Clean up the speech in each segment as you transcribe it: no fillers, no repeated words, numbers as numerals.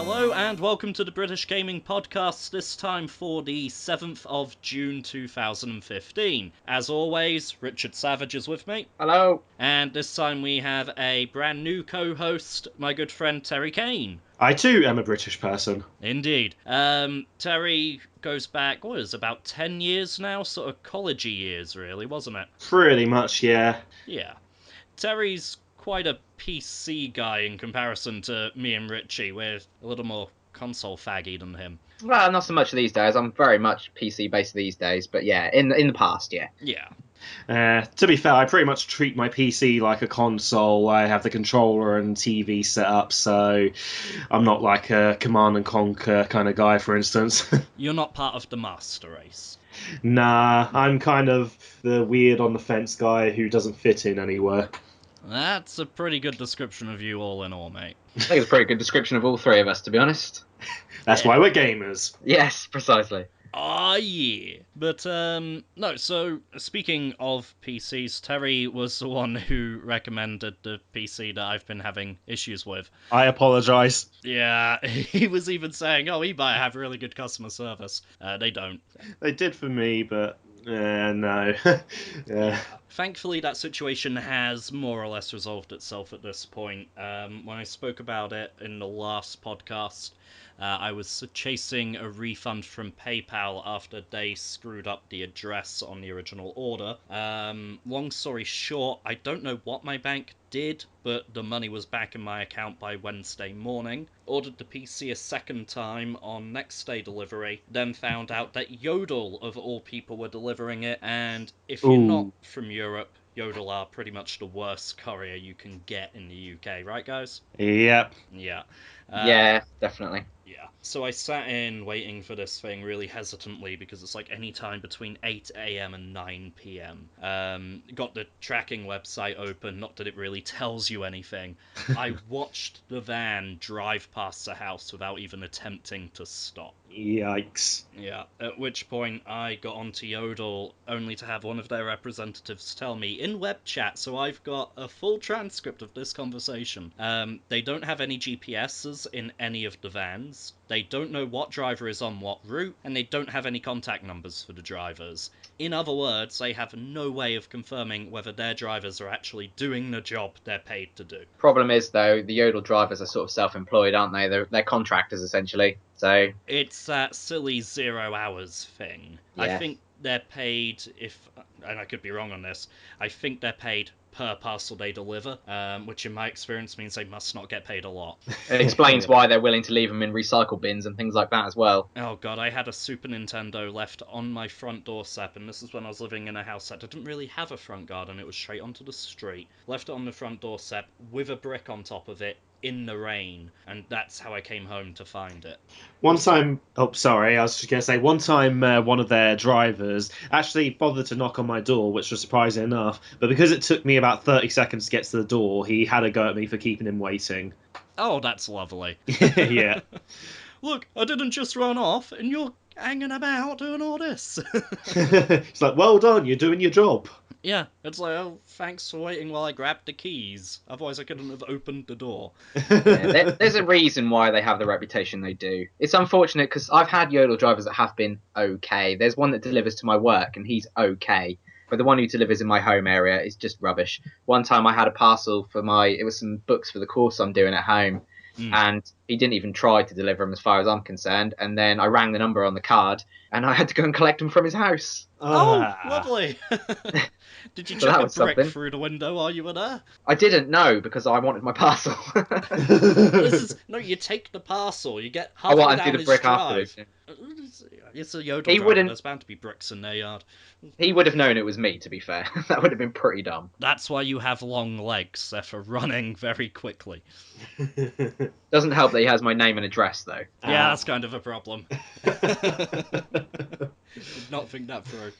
Hello and welcome to the British Gaming Podcast, this time for the 7th of June 2015. As always, Richard Savage is with me. Hello. And this time we have a brand new co-host, my good friend Terry Kane. I too am a British person. Indeed. Terry goes back, about 10 years now? Sort of college-y years, really, wasn't it? Pretty much, yeah. Yeah. Terry's quite a PC guy in comparison to me and Richie. We're a little more console faggy than him. Well, not so much these days. I'm very much PC based these days, but yeah, in the past, yeah. Yeah. To be fair, I pretty much treat my PC like a console. I have the controller and TV set up, so I'm not like a Command and Conquer kind of guy, for instance. You're not part of the master race. Nah, I'm kind of the weird on the fence guy who doesn't fit in anywhere. That's a pretty good description of you all in all, mate. I think it's a pretty good description of all three of us, to be honest. That's why we're gamers. Yes, precisely. Ah, yeah. But, no, so, speaking of PCs, Terry was the one who recommended the PC that I've been having issues with. I apologise. Yeah, he was even saying, oh, eBay have really good customer service. They don't. They did for me, but no. Yeah. Thankfully, that situation has more or less resolved itself at this point. When I spoke about it in the last podcast, I was chasing a refund from PayPal after they screwed up the address on the original order. Long story short, I don't know what my bank did, but the money was back in my account by Wednesday morning. Ordered the PC a second time on next day delivery, then found out that Yodel, of all people, were delivering it, and if you're not from Europe, Yodel are pretty much the worst courier you can get in the UK, right guys? Yep. Yeah. Yeah, definitely. Yeah. So I sat in waiting for this thing really hesitantly because it's like any time between 8 a.m. and 9 p.m. Got the tracking website open, not that it really tells you anything. I watched the van drive past the house without even attempting to stop. Yikes. Yeah, at which point I got onto Yodel only to have one of their representatives tell me in web chat, so I've got a full transcript of this conversation. They don't have any GPSs in any of the vans, they don't know what driver is on what route, and they don't have any contact numbers for the drivers. In other words, they have no way of confirming whether their drivers are actually doing the job they're paid to do. Problem is, though, the Yodel drivers are sort of self-employed, aren't they? They're contractors, essentially. So it's that silly 0 hours thing. Yeah. I think they're paid, and I could be wrong on this, I think they're paid per parcel they deliver, which in my experience means they must not get paid a lot. it explains why they're willing to leave them in recycle bins and things like that as well. Oh god, I had a Super Nintendo left on my front doorstep, and this is when I was living in a house that didn't really have a front garden, it was straight onto the street. Left it on the front doorstep with a brick on top of it, in the rain, and that's how I came home to find it. One time, one of their drivers actually bothered to knock on my door, which was surprising enough, but because it took me about 30 seconds to get to the door, he had a go at me for keeping him waiting. Oh, that's lovely. Yeah. Look, I didn't just run off, and you're hanging about doing all this. It's like, well done, you're doing your job. Yeah, it's like, oh, thanks for waiting while I grabbed the keys. Otherwise I couldn't have opened the door. Yeah, there's a reason why they have the reputation they do. It's unfortunate because I've had Yodel drivers that have been okay. There's one that delivers to my work and he's okay. But the one who delivers in my home area is just rubbish. One time I had a parcel for it was some books for the course I'm doing at home. And he didn't even try to deliver them as far as I'm concerned. And then I rang the number on the card and I had to go and collect them from his house. Oh, lovely. Did you chuck a brick something. through the window while you were there? I didn't know because I wanted my parcel. No, you take the parcel, you get I halfway want to down do the his brick drive. afterwards. It's a Yodel He driver, wouldn't- there's bound to be bricks in their yard. He would have known it was me, to be fair. That would have been pretty dumb. That's why you have long legs, they're for running very quickly. Doesn't help that he has my name and address, though. Yeah, that's kind of a problem. Did not think that through.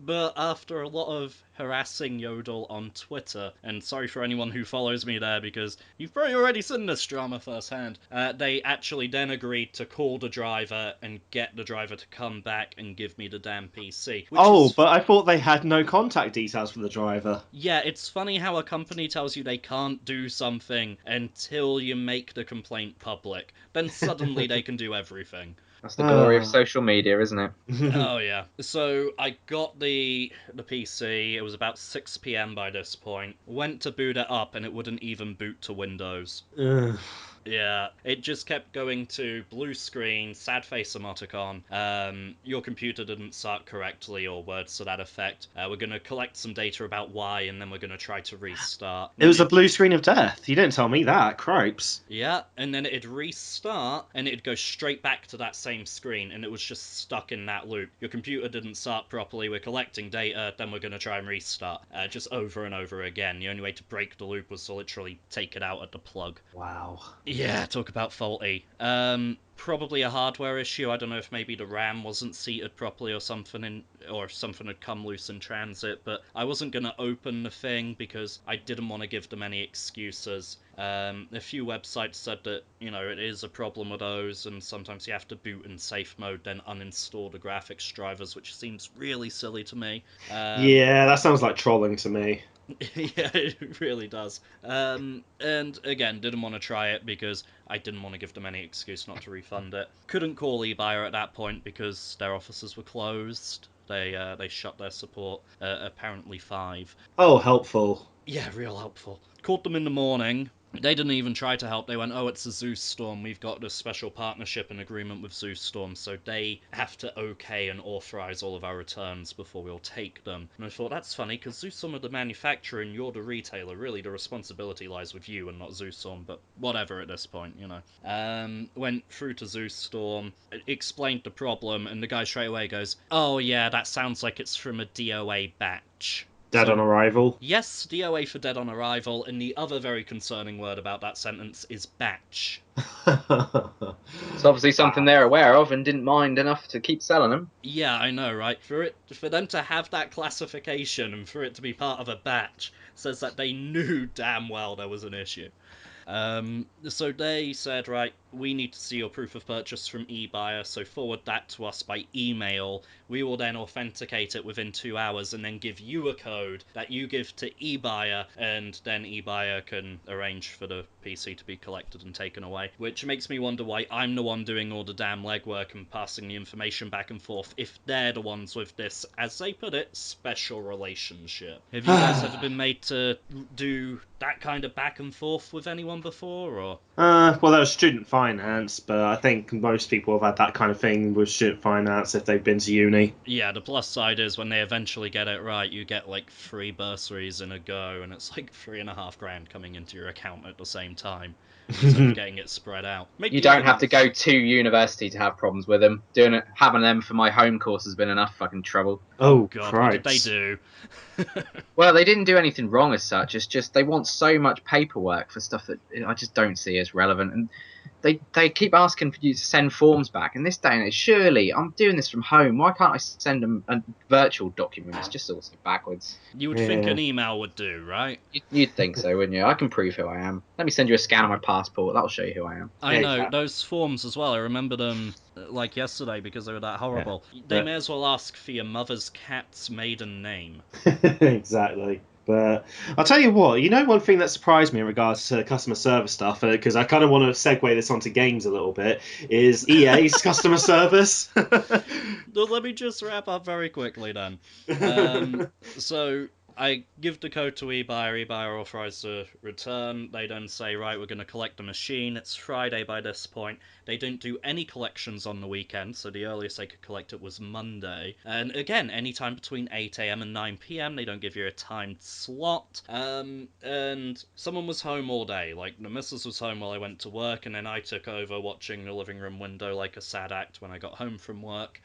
But after a lot of harassing Yodel on Twitter, and sorry for anyone who follows me there because you've probably already seen this drama firsthand, they actually then agreed to call the driver and get the driver to come back and give me the damn PC. But I thought they had no contact details for the driver. Yeah, it's funny how a company tells you they can't do something until you make the complaint public. Then suddenly they can do everything. That's the glory of social media, isn't it? Oh yeah. So I got the PC. It was about 6 p.m. by this point. Went to boot it up and it wouldn't even boot to Windows. Yeah, it just kept going to blue screen, sad face emoticon, your computer didn't start correctly, or words to that effect. We're going to collect some data about why, and then we're going to try to restart. It was a blue screen of death. You didn't tell me that, cripes. Yeah, and then it'd restart, and it'd go straight back to that same screen, and it was just stuck in that loop. Your computer didn't start properly, we're collecting data, then we're going to try and restart. Just over and over again. The only way to break the loop was to literally take it out at the plug. Wow. Yeah, talk about faulty. Probably a hardware issue. I don't know if maybe the RAM wasn't seated properly or something, or something had come loose in transit, but I wasn't going to open the thing because I didn't want to give them any excuses. A few websites said that, it is a problem with those, and sometimes you have to boot in safe mode, then uninstall the graphics drivers, which seems really silly to me. Yeah, that sounds like trolling to me. Yeah, it really does. And again, didn't want to try it because I didn't want to give them any excuse not to refund it. Couldn't call eBuyer at that point because their offices were closed. They shut their support apparently 5. Oh, helpful. Yeah, real helpful. Called them in the morning. They didn't even try to help. They went, oh, it's a Zeus Storm. We've got this special partnership and agreement with Zeus Storm, so they have to okay and authorize all of our returns before we'll take them. And I thought, that's funny, because Zeus Storm are the manufacturer and you're the retailer. Really, the responsibility lies with you and not Zeus Storm, but whatever at this point, Went through to Zeus Storm, explained the problem, and the guy straight away goes, oh yeah, that sounds like it's from a DOA batch. Dead on arrival? Yes, DOA for dead on arrival, and the other very concerning word about that sentence is batch. It's obviously something they're aware of and didn't mind enough to keep selling them. Yeah, I know, right? For them to have that classification and for it to be part of a batch says that they knew damn well there was an issue. So they said, right, we need to see your proof of purchase from eBuyer, so forward that to us by email. We will then authenticate it within 2 hours and then give you a code that you give to eBuyer, and then eBuyer can arrange for the PC to be collected and taken away. Which makes me wonder why I'm the one doing all the damn legwork and passing the information back and forth if they're the ones with this, as they put it, special relationship. Have you guys ever been made to do that kind of back and forth with anyone before, or? Well, that was student finance, but I think most people have had that kind of thing with student finance if they've been to uni. Yeah, the plus side is when they eventually get it right, you get like 3 bursaries in a go, and it's like $3,500 coming into your account at the same time, instead of getting it spread out. You don't have to go to university to have problems with them. Having them for my home course has been enough fucking trouble. Oh, God, cripes. what did they do? Well, they didn't do anything wrong as such. It's just they want so much paperwork for stuff that I just don't see as relevant. And they keep asking for you to send forms back. In this day and age, surely I'm doing this from home. Why can't I send them a virtual document? It's just also backwards. You would think an email would do, right? You'd think so, wouldn't you? I can prove who I am. Let me send you a scan of my passport. That'll show you who I am. I know, those forms as well, I remember them like yesterday because they were that horrible. Yeah. They may as well ask for your mother's cat's maiden name. Exactly. But I'll tell you what, one thing that surprised me in regards to customer service stuff, because I kind of want to segue this onto games a little bit, is EA's customer service. Let me just wrap up very quickly then. So I give the code to eBuyer authorized to return. They then say, right, we're going to collect the machine. It's Friday by this point. They didn't do any collections on the weekend, so the earliest they could collect it was Monday. And again, anytime between 8 a.m. and 9 p.m, they don't give you a timed slot. And someone was home all day. Like, the missus was home while I went to work, and then I took over watching the living room window like a sad act when I got home from work.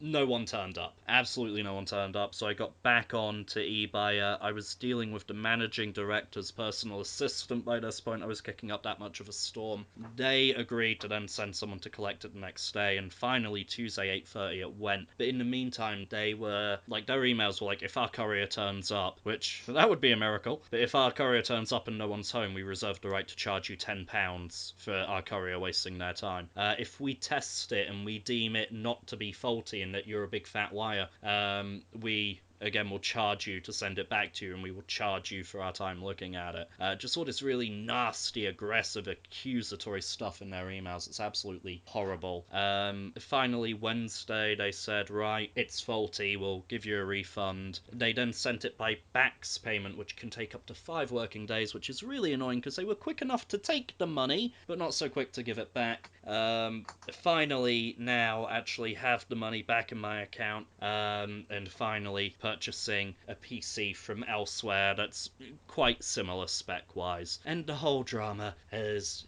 No one turned up. Absolutely no one turned up, so I got back on to eBuyer. I was dealing with the managing director's personal assistant by this point. I was kicking up that much of a storm. They agreed to then send someone to collect it the next day, and finally Tuesday 8:30 it went. But in the meantime, they were like, their emails were like, if our courier turns up, which that would be a miracle, but if our courier turns up and no one's home, we reserve the right to charge you £10 for our courier wasting their time. If we test it and we deem it not to be faulty and that you're a big fat liar, we again will charge you to send it back to you, and we will charge you for our time looking at it. Just all this really nasty, aggressive, accusatory stuff in their emails. It's absolutely horrible. Finally, Wednesday, they said, right, it's faulty, we'll give you a refund. They then sent it by backs payment, which can take up to 5 working days, which is really annoying because they were quick enough to take the money, but not so quick to give it back. Finally, now actually have the money back in my account, and finally purchasing a PC from elsewhere that's quite similar spec-wise, and the whole drama is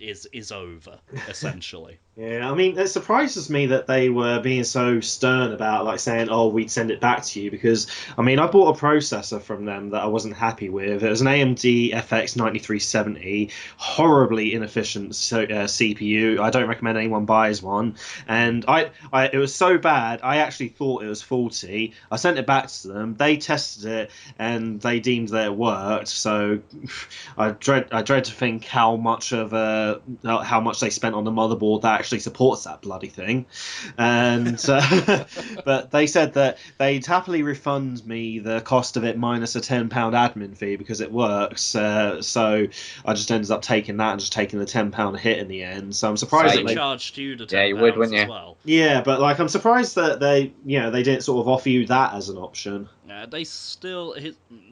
over, essentially. Yeah, I mean, it surprises me that they were being so stern about, like, saying, oh, we'd send it back to you, because, I mean, I bought a processor from them that I wasn't happy with. It was an AMD FX 9370, horribly inefficient CPU. I don't recommend anyone buys one. And it was so bad, I actually thought it was faulty. I sent it back to them. They tested it, and they deemed that it worked. So I dread to think how much they spent on the motherboard that actually supports that bloody thing. And but they said that they'd happily refund me the cost of it minus a £10 admin fee because it works. So I just ended up taking that and just taking the £10 hit in the end. So I'm surprised They that charged you the £10 Yeah, you would, wouldn't as you? well. Yeah, but like I'm surprised that they didn't sort of offer you that as an option. They still,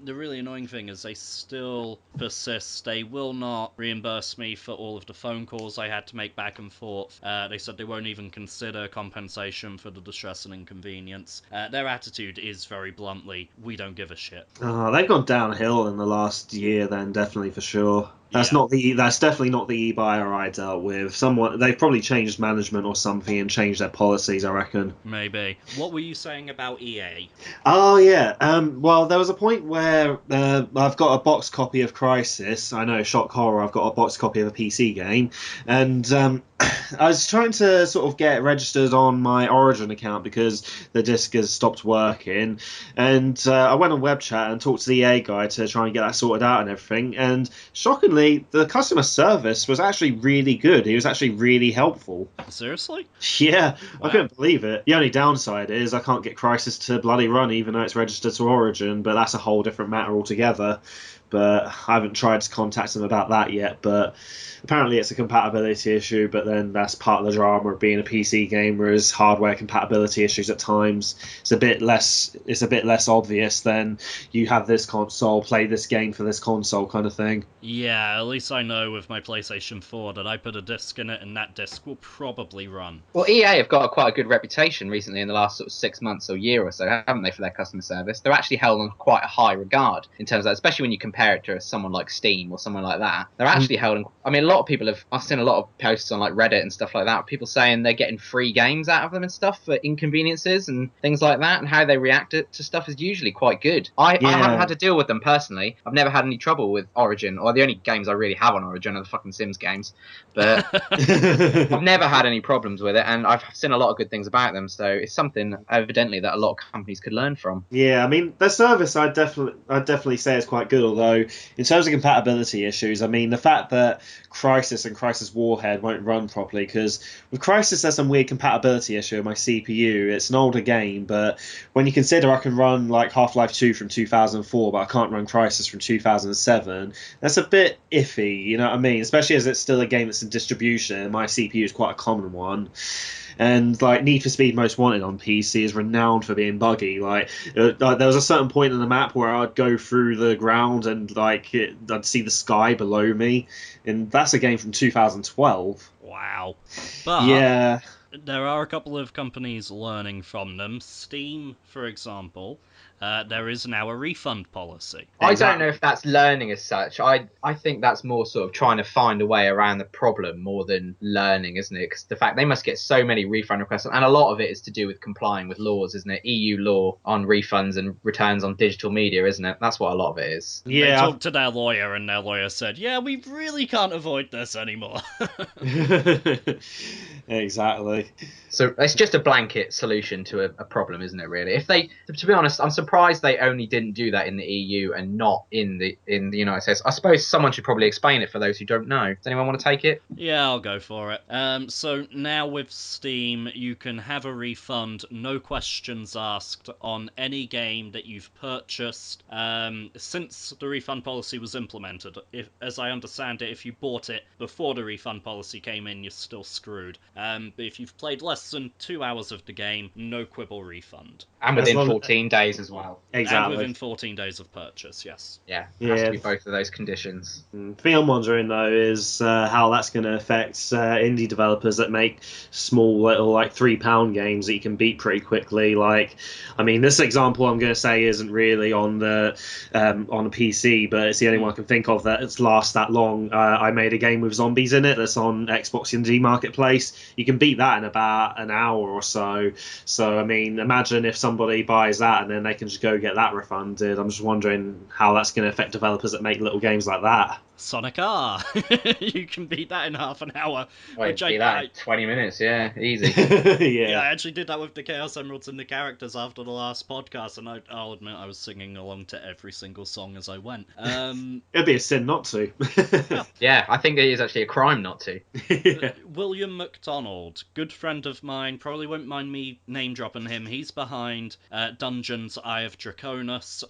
the really annoying thing is they still persist. They will not reimburse me for all of the phone calls I had to make back and forth. They said they won't even consider compensation for the distress and inconvenience. Their attitude is very bluntly, we don't give a shit. They've gone downhill in the last year, then definitely for sure. That's Yeah. That's definitely not the e-buyer I dealt with. They've probably changed management or something and changed their policies, I reckon. Maybe. What were you saying about EA? Oh yeah. Well, there was a point where I've got a box copy of Crisis. I know, shock horror. I've got a box copy of a PC game, and I was trying to sort of get registered on my Origin account because the disc has stopped working. And I went on web chat and talked to the EA guy to try and get that sorted out and everything. And shockingly, the customer service was actually really good. He was actually really helpful. Seriously? Yeah, Wow. I couldn't believe it. The only downside is I can't get Crisis to bloody run even though it's registered to Origin, but that's a whole different matter altogether. But I haven't tried to contact them about that yet, but apparently it's a compatibility issue, but then that's part of the drama of being a PC gamer is hardware compatibility issues at times. It's a bit less obvious than you have this console, play this game for this console kind of thing. Yeah, at least I know with my PlayStation 4 that I put a disc in it and that disc will probably run. Well, EA have got quite a good reputation recently in the last sort of 6 months or year or so, haven't they, for their customer service? They're actually held on quite a high regard in terms of that, especially when you compare it to someone like Steam or someone like that. They're actually held on. I mean, a lot of people I've seen a lot of posts on like Reddit and stuff like that, people saying they're getting free games out of them and stuff for inconveniences and things like that, and how they react to stuff is usually quite good. I haven't had to deal with them personally. I've never had any trouble with Origin, or the only games I really have on Origin are the fucking Sims games. But I've never had any problems with it, and I've seen a lot of good things about them. So it's something evidently that a lot of companies could learn from. Yeah, I mean their service I'd definitely say is quite good. Although in terms of compatibility issues, I mean the fact that Crisis and Crisis Warhead won't run properly, because with Crisis there's some weird compatibility issue with my CPU. It's an older game, but when you consider I can run like Half-Life 2 from 2004, but I can't run Crisis from 2007, that's a bit iffy. You know what I mean? Especially as it's still a game that's in distribution. And my CPU is quite a common one. And like Need for Speed Most Wanted on PC is renowned for being buggy. Like there was a certain point in the map where I'd go through the ground and I'd see the sky below me, and that's a game from 2012. Wow. But Yeah. there are a couple of companies learning from them. Steam, for example, there is now a refund policy. I don't know if that's learning as such. I think that's more sort of trying to find a way around the problem more than learning, isn't it? Because the fact they must get so many refund requests, and a lot of it is to do with complying with laws, isn't it? EU law on refunds and returns on digital media, isn't it? That's what a lot of it is. They talked to their lawyer, and their lawyer said, yeah, we really can't avoid this anymore. Exactly. So it's just a blanket solution to a problem, isn't it, really? If they, to be honest, I'm surprised they only didn't do that in the EU and not in the United States. I suppose someone should probably explain it for those who don't know. Does anyone want to take it? Yeah, I'll go for it. So now with Steam, you can have a refund, no questions asked, on any game that you've purchased since the refund policy was implemented. As I understand it, if you bought it before the refund policy came in, you're still screwed. But if you've played less than 2 hours of the game, no quibble refund. And within 14 days as well. Exactly. And within 14 days of purchase, yes. Yeah, it has to be both of those conditions. The thing I'm wondering, though, is how that's going to affect indie developers that make small little, like, £3 games that you can beat pretty quickly. Like, I mean, this example I'm going to say isn't really on the PC, but it's the only one I can think of that lasts that long. I made a game with zombies in it that's on Xbox Indie Marketplace. You can beat that in about an hour or so. So, I mean, imagine if somebody buys that and then they can just go get that refunded. I'm just wondering how that's going to affect developers that make little games like that. Sonic R. You can beat that in half an hour. Wait, beat that in 20 minutes, yeah, easy. Yeah, I actually did that with the Chaos Emeralds and the characters after the last podcast, and I'll admit I was singing along to every single song as I went. It'd be a sin not to. Yeah, I think it is actually a crime not to. William McDonald, good friend of mine, probably won't mind me name dropping him. He's behind Dungeons Eye of Draconis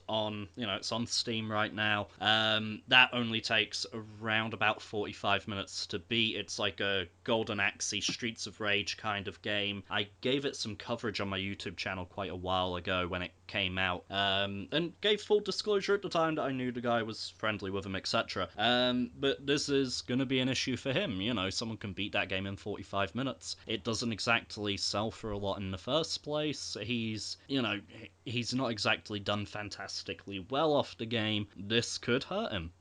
it's on Steam right now. That only takes around about 45 minutes to beat. It's like a Golden Axe-y Streets of Rage kind of game. I gave it some coverage on my YouTube channel quite a while ago when it came out, and gave full disclosure at the time that I knew the guy, was friendly with him, etc. But this is going to be an issue for him. Someone can beat that game in 45 minutes. It doesn't exactly sell for a lot in the first place. He's not exactly done fantastically well off the game. This could hurt him.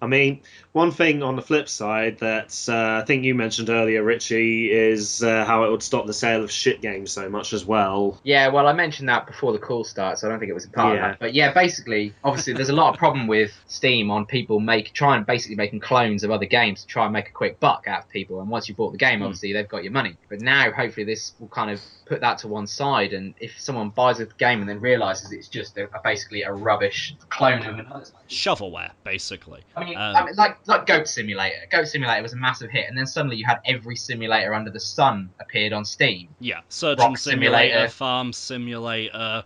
I mean, one thing on the flip side that I think you mentioned earlier, Richie, is how it would stop the sale of shit games so much as well. Yeah, well, I mentioned that before the call starts, so I don't think it was a part of that. But yeah, basically, obviously, there's a lot of problem with Steam on people basically making clones of other games to try and make a quick buck out of people. And once you bought the game, obviously, they've got your money. But now, hopefully, this will kind of put that to one side. And if someone buys a game and then realises it's just basically a rubbish clone of another, shovelware, basically. I mean, like Goat Simulator. Goat Simulator was a massive hit, and then suddenly you had every simulator under the sun appeared on Steam. Yeah, Surgeon Simulator, Farm Simulator,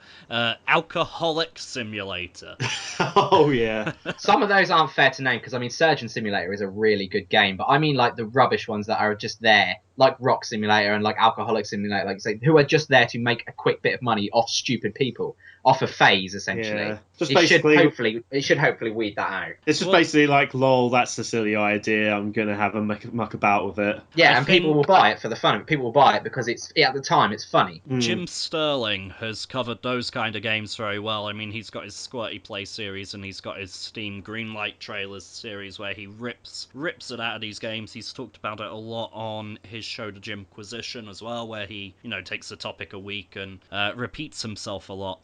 Alcoholic Simulator. Oh, yeah. Some of those aren't fair to name, because, I mean, Surgeon Simulator is a really good game, but I mean, like, the rubbish ones that are just there, like Rock Simulator and, like, Alcoholic Simulator, like you say, who are just there to make a quick bit of money off stupid people, off a phase, essentially. Yeah. It should hopefully weed that out. It's just basically like, lol, that's a silly idea, I'm going to have a muck about with it. Yeah, people will buy it for the fun of it. People will buy it because at the time, it's funny. Jim Sterling has covered those kind of games very well. I mean, he's got his Squirty Play series, and he's got his Steam Greenlight Trailers series, where he rips it out of these games. He's talked about it a lot on his show, The Jimquisition, as well, where he, takes a topic a week and repeats himself a lot.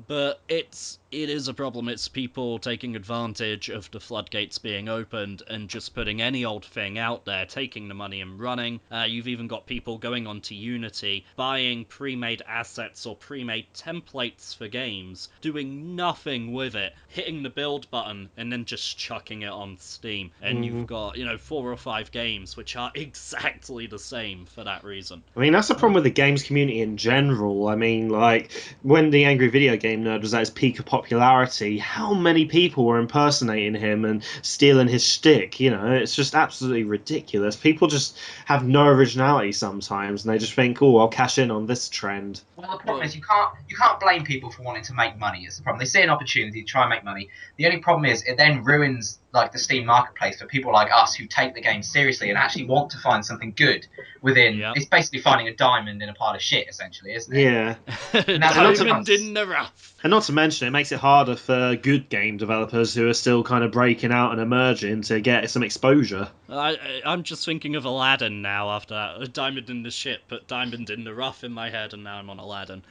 But it is a problem. It's people taking advantage of the floodgates being opened and just putting any old thing out there, taking the money and running. You've even got people going onto Unity, buying pre-made assets or pre-made templates for games, doing nothing with it, hitting the build button, and then just chucking it on Steam. And you've got, 4 or 5 games which are exactly the same for that reason. I mean, that's the problem with the games community in general. I mean, like, when the Angry Video Game Nerd was at his peak of popularity, how many people were impersonating him and stealing his shtick? It's just absolutely ridiculous. People just have no originality sometimes, and they just think, oh, I'll cash in on this trend. Well, the problem is you can't blame people for wanting to make money. It's the problem. They see an opportunity to try and make money. The only problem is it then ruins like the Steam marketplace for people like us who take the game seriously and actually want to find something good within. Yep. It's basically finding a diamond in a pile of shit, essentially, isn't it? Yeah. And that's what Diamond it in the rough. And not to mention, it makes it harder for good game developers who are still kind of breaking out and emerging to get some exposure. I'm just thinking of Aladdin now after that. A diamond in the ship, put diamond in the rough in my head, and now I'm on Aladdin.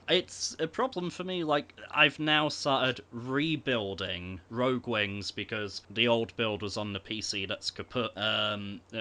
It's a problem for me, like, I've now started rebuilding Rogue Wings because the old build was on the PC that's kaput.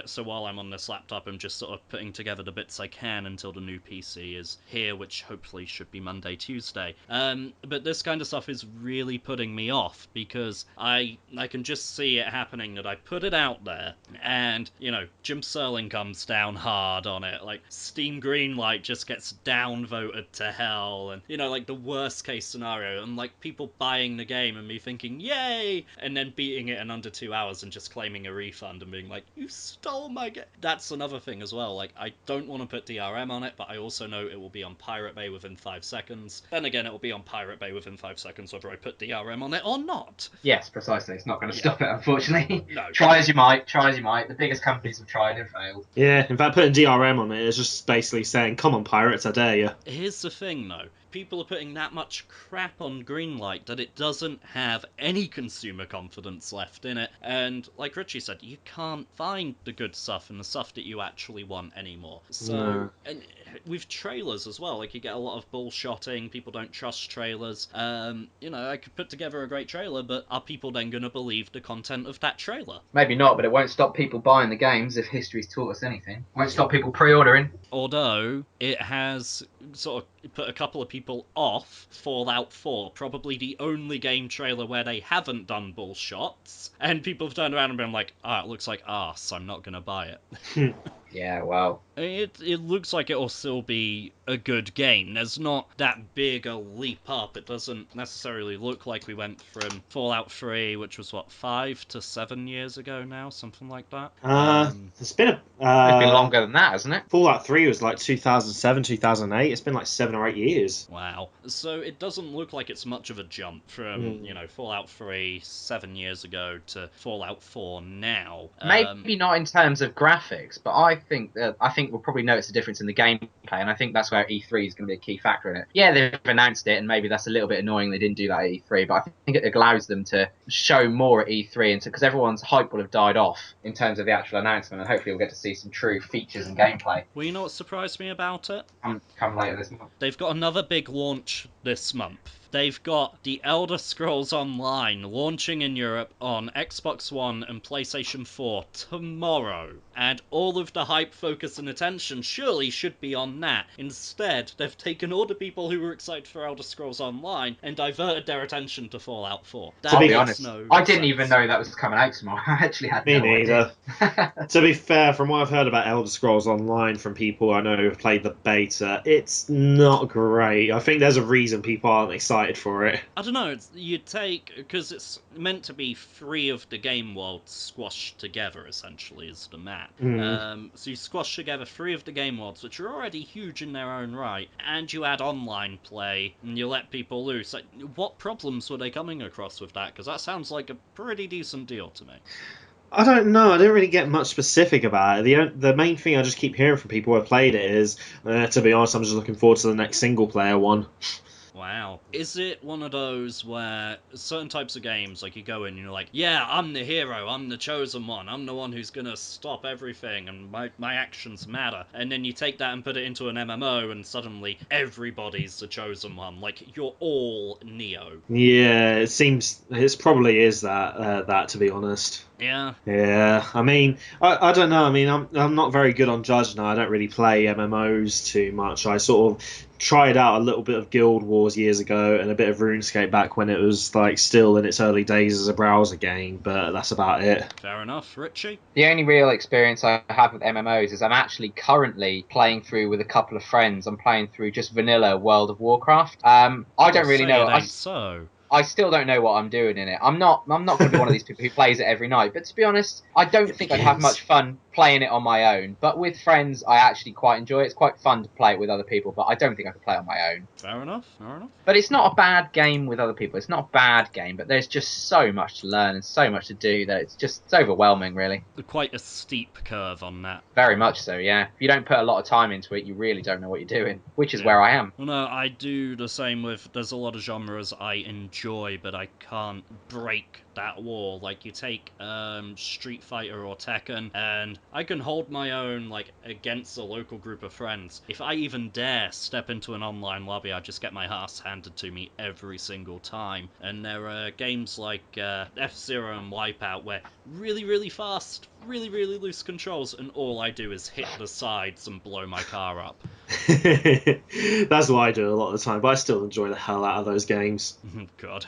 So while I'm on this laptop, I'm just sort of putting together the bits I can until the new PC is here, which hopefully should be Monday, Tuesday. But this kind of stuff is really putting me off because I can just see it happening that I put it out there and, you know, Jim Sterling comes down hard on it, like, Steam Greenlight just gets downvoted to hell, and, you know, like, the worst case scenario, and, like, people buying the game and me thinking, yay, and then beating it in under 2 hours and just claiming a refund and being like, you stole my game. That's another thing as well, like, I don't want to put DRM on it, but I also know it will be on Pirate Bay within 5 seconds. Then again, it will be on Pirate Bay within 5 seconds whether I put DRM on it or not. Yes, precisely. It's not going to stop it, unfortunately. No. Try as you might. The biggest companies have tried and failed. Yeah, in fact, putting DRM on it is just basically saying, come on, pirates, I dare you. Here's the thing, though. People are putting that much crap on Greenlight that it doesn't have any consumer confidence left in it. And like Richie said, you can't find the good stuff and the stuff that you actually want anymore. So, No. and with trailers as well, like, you get a lot of bullshotting, people don't trust trailers. You know, I could put together a great trailer, but are people then going to believe the content of that trailer? Maybe not, but it won't stop people buying the games if history's taught us anything. Won't stop people pre-ordering. Although it has sort of put a couple of people off Fallout 4, probably the only game trailer where they haven't done bullshots, and people have turned around and been like, it looks like arse, I'm not gonna buy it. Yeah, well. It looks like it'll still be a good game. There's not that big a leap up. It doesn't necessarily look like we went from Fallout 3, which was, 5 to 7 years ago now? Something like that? It's been It's been longer than that, hasn't it? Fallout 3 was like 2007, 2008. It's been like 7 or 8 years. Wow. So it doesn't look like it's much of a jump from, you know, Fallout 3 7 years ago to Fallout 4 now. Maybe not in terms of graphics, but I think we'll probably notice a difference in the gameplay, and I think that's where E3 is going to be a key factor in it. Yeah, they've announced it, and maybe that's a little bit annoying they didn't do that at E3, but I think it allows them to show more at E3, and because everyone's hype will have died off in terms of the actual announcement, and hopefully we'll get to see some true features and gameplay. Well, you know what surprised me about it? Come later this month. They've got another big launch this month. They've got The Elder Scrolls Online launching in Europe on Xbox One and PlayStation 4 tomorrow. And all of the hype, focus, and attention surely should be on that. Instead, they've taken all the people who were excited for Elder Scrolls Online and diverted their attention to Fallout 4. I'll be honest, I didn't even know that was coming out tomorrow. I actually had no idea. To be fair, from what I've heard about Elder Scrolls Online from people I know who've played the beta, it's not great. I think there's a reason people aren't excited for it. I don't know, you take, because it's meant to be 3 of the game worlds squashed together, essentially, is the map. So you squash together 3 of the game worlds, which are already huge in their own right, and you add online play, and you let people loose. Like, what problems were they coming across with that? Because that sounds like a pretty decent deal to me. I don't know. I didn't really get much specific about it. The main thing I just keep hearing from people who have played it is, to be honest, I'm just looking forward to the next single-player one. Wow. Is it one of those where certain types of games, like, you go in and you're like, yeah, I'm the hero, I'm the chosen one, I'm the one who's gonna stop everything, and my actions matter, and then you take that and put it into an MMO, and suddenly everybody's the chosen one, like, you're all Neo. Yeah, it probably is that to be honest. Yeah. Yeah, I mean, I don't know. I mean, I'm not very good on Judge now. I don't really play MMOs too much. I sort of tried out a little bit of Guild Wars years ago and a bit of RuneScape back when it was like still in its early days as a browser game, but that's about it. Fair enough. Richie? The only real experience I have with MMOs is I'm actually currently playing through with a couple of friends. I'm playing through just vanilla World of Warcraft. I don't really know. So. I still don't know what I'm doing in it. I'm not going to be one of these people who plays it every night. But to be honest, I don't think I'd have much fun playing it on my own. But with friends, I actually quite enjoy it. It's quite fun to play it with other people, but I don't think I could play it on my own. Fair enough. Fair enough. But it's not a bad game with other people. It's not a bad game, but there's just so much to learn and so much to do that it's overwhelming, really. Quite a steep curve on that. Very much so, yeah. If you don't put a lot of time into it, you really don't know what you're doing, which is where I am. Well, no, I do the same with... There's a lot of genres I enjoy, but I can't break that wall. Like, you take Street Fighter or Tekken, and I can hold my own, like, against a local group of friends. If I even dare step into an online lobby, I just get my ass handed to me every single time. And there are games like F-Zero and Wipeout where really, really fast, really, really loose controls, and all I do is hit the sides and blow my car up. That's what I do a lot of the time, but I still enjoy the hell out of those games. God.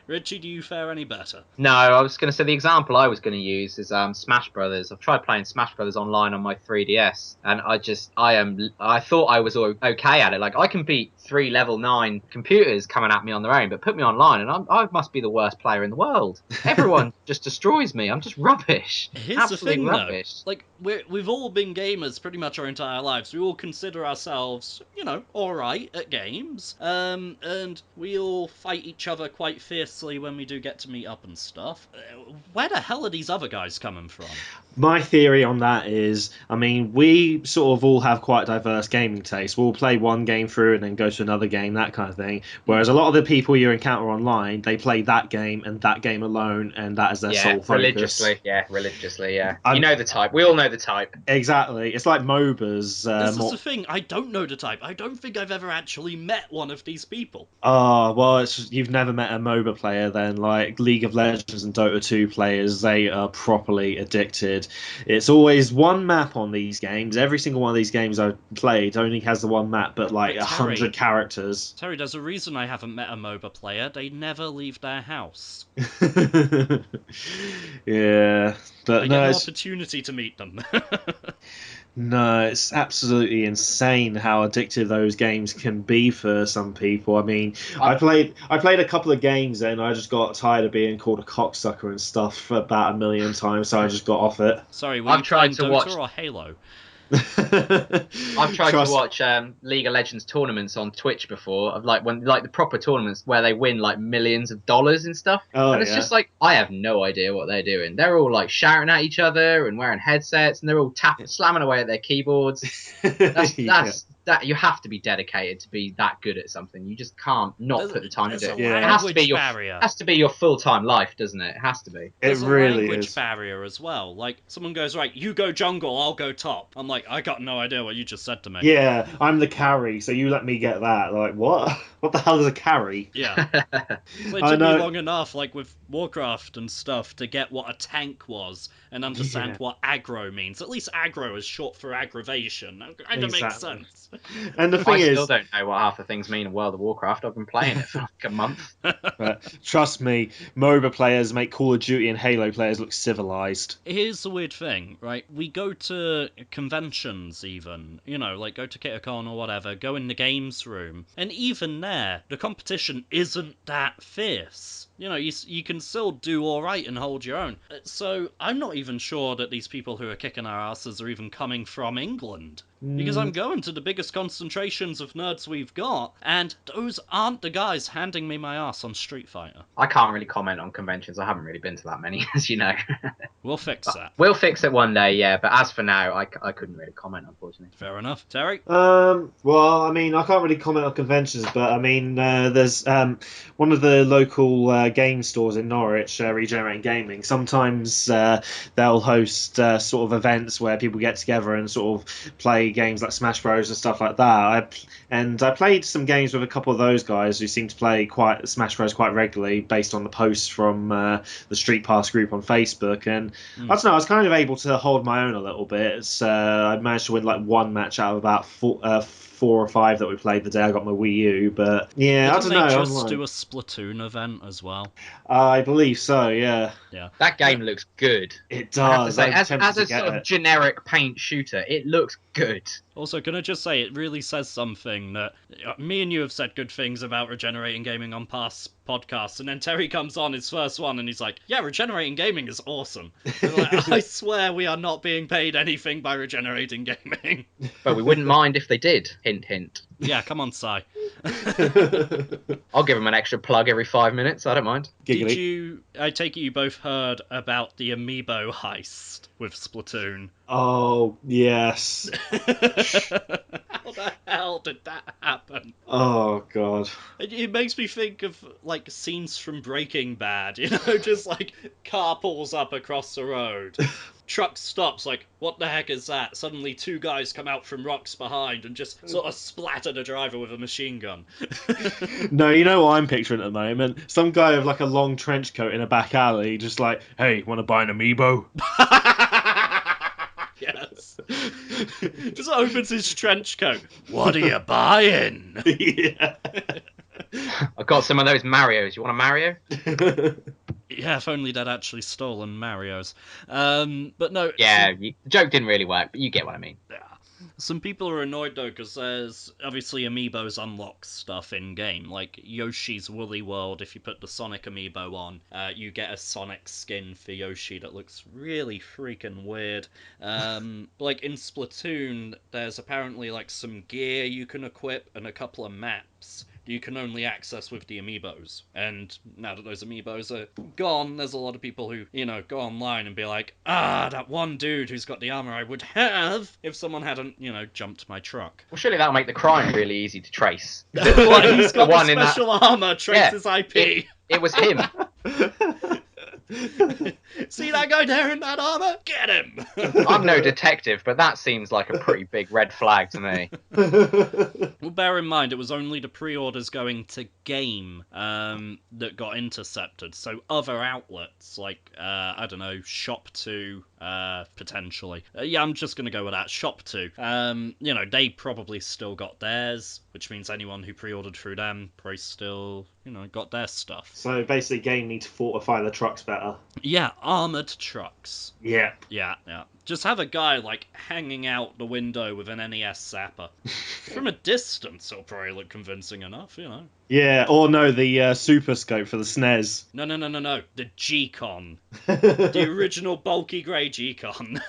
Richie, do you fare any better? No, I was going to say the example I was going to use is Smash Brothers. I've tried playing Smash Brothers online on my 3DS, and I thought I was okay at it. Like, I can beat 3 level 9 computers coming at me on their own, but put me online and I must be the worst player in the world. Everyone just destroys me. I'm just rubbish. Here's Absolute the thing, rubbish. though. Like, we've all been gamers pretty much our entire lives. We all consider ourselves, alright at games. And we all fight each other quite fiercely when we do get to meet up and stuff. Where the hell are these other guys coming from? My theory on that is, I mean, we sort of all have quite diverse gaming tastes. We'll play one game through and then go to another game, that kind of thing. Whereas a lot of the people you encounter online, they play that game and that game alone, and that is their sole focus. Religiously, yeah. You know the type. We all know the type. Exactly. It's like MOBAs. This is the thing. I don't know the type. I don't think I've ever actually met one of these people. Oh, well, you've never met a MOBA player then. Like League of Legends and Dota 2 players, they are properly addicted. It's always one map on these games. Every single one of these games I've played only has the one map, but like 100 characters. Terry, there's a reason I haven't met a MOBA player. They never leave their house. Yeah, but I get an opportunity to meet them. No, it's absolutely insane how addictive those games can be for some people. I mean, I played a couple of games and I just got tired of being called a cocksucker and stuff for about 1 million times, so I just got off it. Sorry, were you playing Dota or Halo? I've tried to watch League of Legends tournaments on Twitch before, of like the proper tournaments where they win like millions of dollars and stuff. And it's just like, I have no idea what they're doing. They're all like shouting at each other and wearing headsets, and they're all slamming away at their keyboards. That you have to be dedicated to be that good at something. You just can't not put the time into it. Yeah. It has to be your full-time life, doesn't it? It has to be. There's it really a language is. barrier as well. Like, someone goes, right, you go jungle, I'll go top. I'm like, I got no idea what you just said to me. Yeah, I'm the carry, so you let me get that. Like, what? What the hell is a carry? Yeah. It took me long enough, like with Warcraft and stuff, to get what a tank was and understand what aggro means. At least aggro is short for aggravation. That kind of makes sense. And the thing I is, still don't know what half the things mean in World of Warcraft. I've been playing it for like a month. Trust me, MOBA players make Call of Duty and Halo players look civilized. Here's the weird thing, right? We go to conventions even, like go to KitterCon or whatever, go in the games room, and even there, the competition isn't that fierce. You can still do alright and hold your own. So I'm not even sure that these people who are kicking our asses are even coming from England. Because I'm going to the biggest concentrations of nerds we've got, and those aren't the guys handing me my ass on Street Fighter. I can't really comment on conventions. I haven't really been to that many, as you know. We'll fix that. We'll fix it one day, yeah. But as for now, I couldn't really comment, unfortunately. Fair enough. Terry? Well, I mean, I can't really comment on conventions, but I mean, there's one of the local game stores in Norwich, Regenerating Gaming. Sometimes they'll host sort of events where people get together and sort of play games like Smash Bros and stuff like that. I played some games with a couple of those guys who seem to play Smash Bros quite regularly, based on the posts from the Street Pass group on Facebook. And I don't know, I was kind of able to hold my own a little bit. I managed to win like one match out of about 4 or 5 that we played the day I got my Wii U. But yeah, I don't know. Didn't they just do a Splatoon event as well? I believe so. Yeah. That game looks good. It does. As a sort of generic paint shooter, it looks good. Also, can I just say, it really says something that me and you have said good things about regenerating gaming on past podcasts, and then Terry comes on his first one and he's like, yeah, regenerating gaming is awesome. Like, I swear we are not being paid anything by regenerating gaming. But we wouldn't mind if they did. Hint, hint. Yeah, come on, Si. I'll give them an extra plug every 5 minutes. I don't mind. Giggly. I take it you both heard about the amiibo heist with Splatoon? Oh, yes. How the hell did that happen? Oh, God. It makes me think of, like, scenes from Breaking Bad, you know, just, like, car pulls up across the road. Truck stops, like, what the heck is that? Suddenly 2 guys come out from rocks behind and just sort of splatter the driver with a machine gun. No, you know what I'm picturing at the moment? Some guy with, like, a long trench coat in a back alley, just like, hey, want to buy an amiibo? Yes. Just opens his trench coat. What are you buying? Yeah. I've got some of those Marios. You want a Mario? Yeah, if only they'd actually stolen Mario's. But no. Yeah, the joke didn't really work, but you get what I mean. Some people are annoyed though because there's obviously amiibos unlock stuff in game, like Yoshi's Woolly World. If you put the Sonic amiibo on, you get a Sonic skin for Yoshi that looks really freaking weird. Like in Splatoon, there's apparently like some gear you can equip and a couple of maps you can only access with the amiibos. And now that those amiibos are gone, there's a lot of people who, you know, go online and be like, that one dude who's got the armor I would have if someone hadn't, you know, jumped my truck. Well, surely that'll make the crime really easy to trace. What, he's got The one the in that- special armor, traces IP. It was him. See that guy there in that armor? Get him! I'm no detective, but that seems like a pretty big red flag to me. Well, bear in mind, it was only the pre-orders going to game that got intercepted. So other outlets, like, I don't know, Shop2, potentially. Yeah, I'm just going to go with that. Shop2. You know, they probably still got theirs, which means anyone who pre-ordered through them probably still, you know, got their stuff. So basically, game need to fortify the trucks better. Yeah, armoured trucks. Yeah. Yeah. Just have a guy, like, hanging out the window with an NES zapper. From a distance, it'll probably look convincing enough, you know. Yeah, or no, the Super Scope for the SNES. No. The G-Con. The original bulky grey G-Con.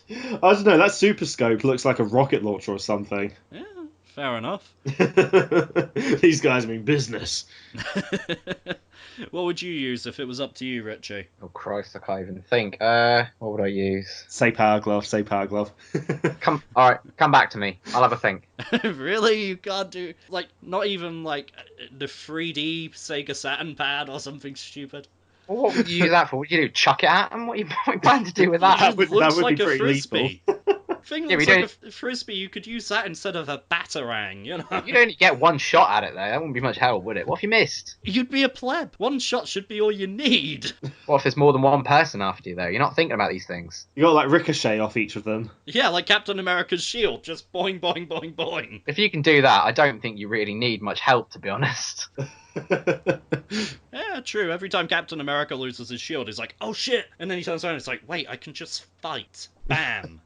I don't know, that Super Scope looks like a rocket launcher or something. Yeah, fair enough. These guys mean business. What would you use if it was up to you, Richie? Oh Christ, I can't even think. What would I use? Say Power Glove, say Power Glove. Come back to me. I'll have a think. Really? You can't do, like, not even, like, the 3D Sega Saturn pad or something stupid? Well, what would you use that for? What would you do? Chuck it at them? What are you planning to do with that? It looks would like be a pretty frisbee. lethal. Thing Yeah, looks we like a frisbee. You could use that instead of a batarang, you know? You'd only get one shot at it, though. That wouldn't be much help, would it? What if you missed? You'd be a pleb. One shot should be all you need. What if there's more than one person after you, though? You're not thinking about these things. You got like ricochet off each of them. Yeah, like Captain America's shield. Just boing, boing, boing, boing. If you can do that, I don't think you really need much help, to be honest. Yeah, true. Every time Captain America loses his shield, he's like, oh shit! And then he turns around and it's like, wait, I can just fight. Bam!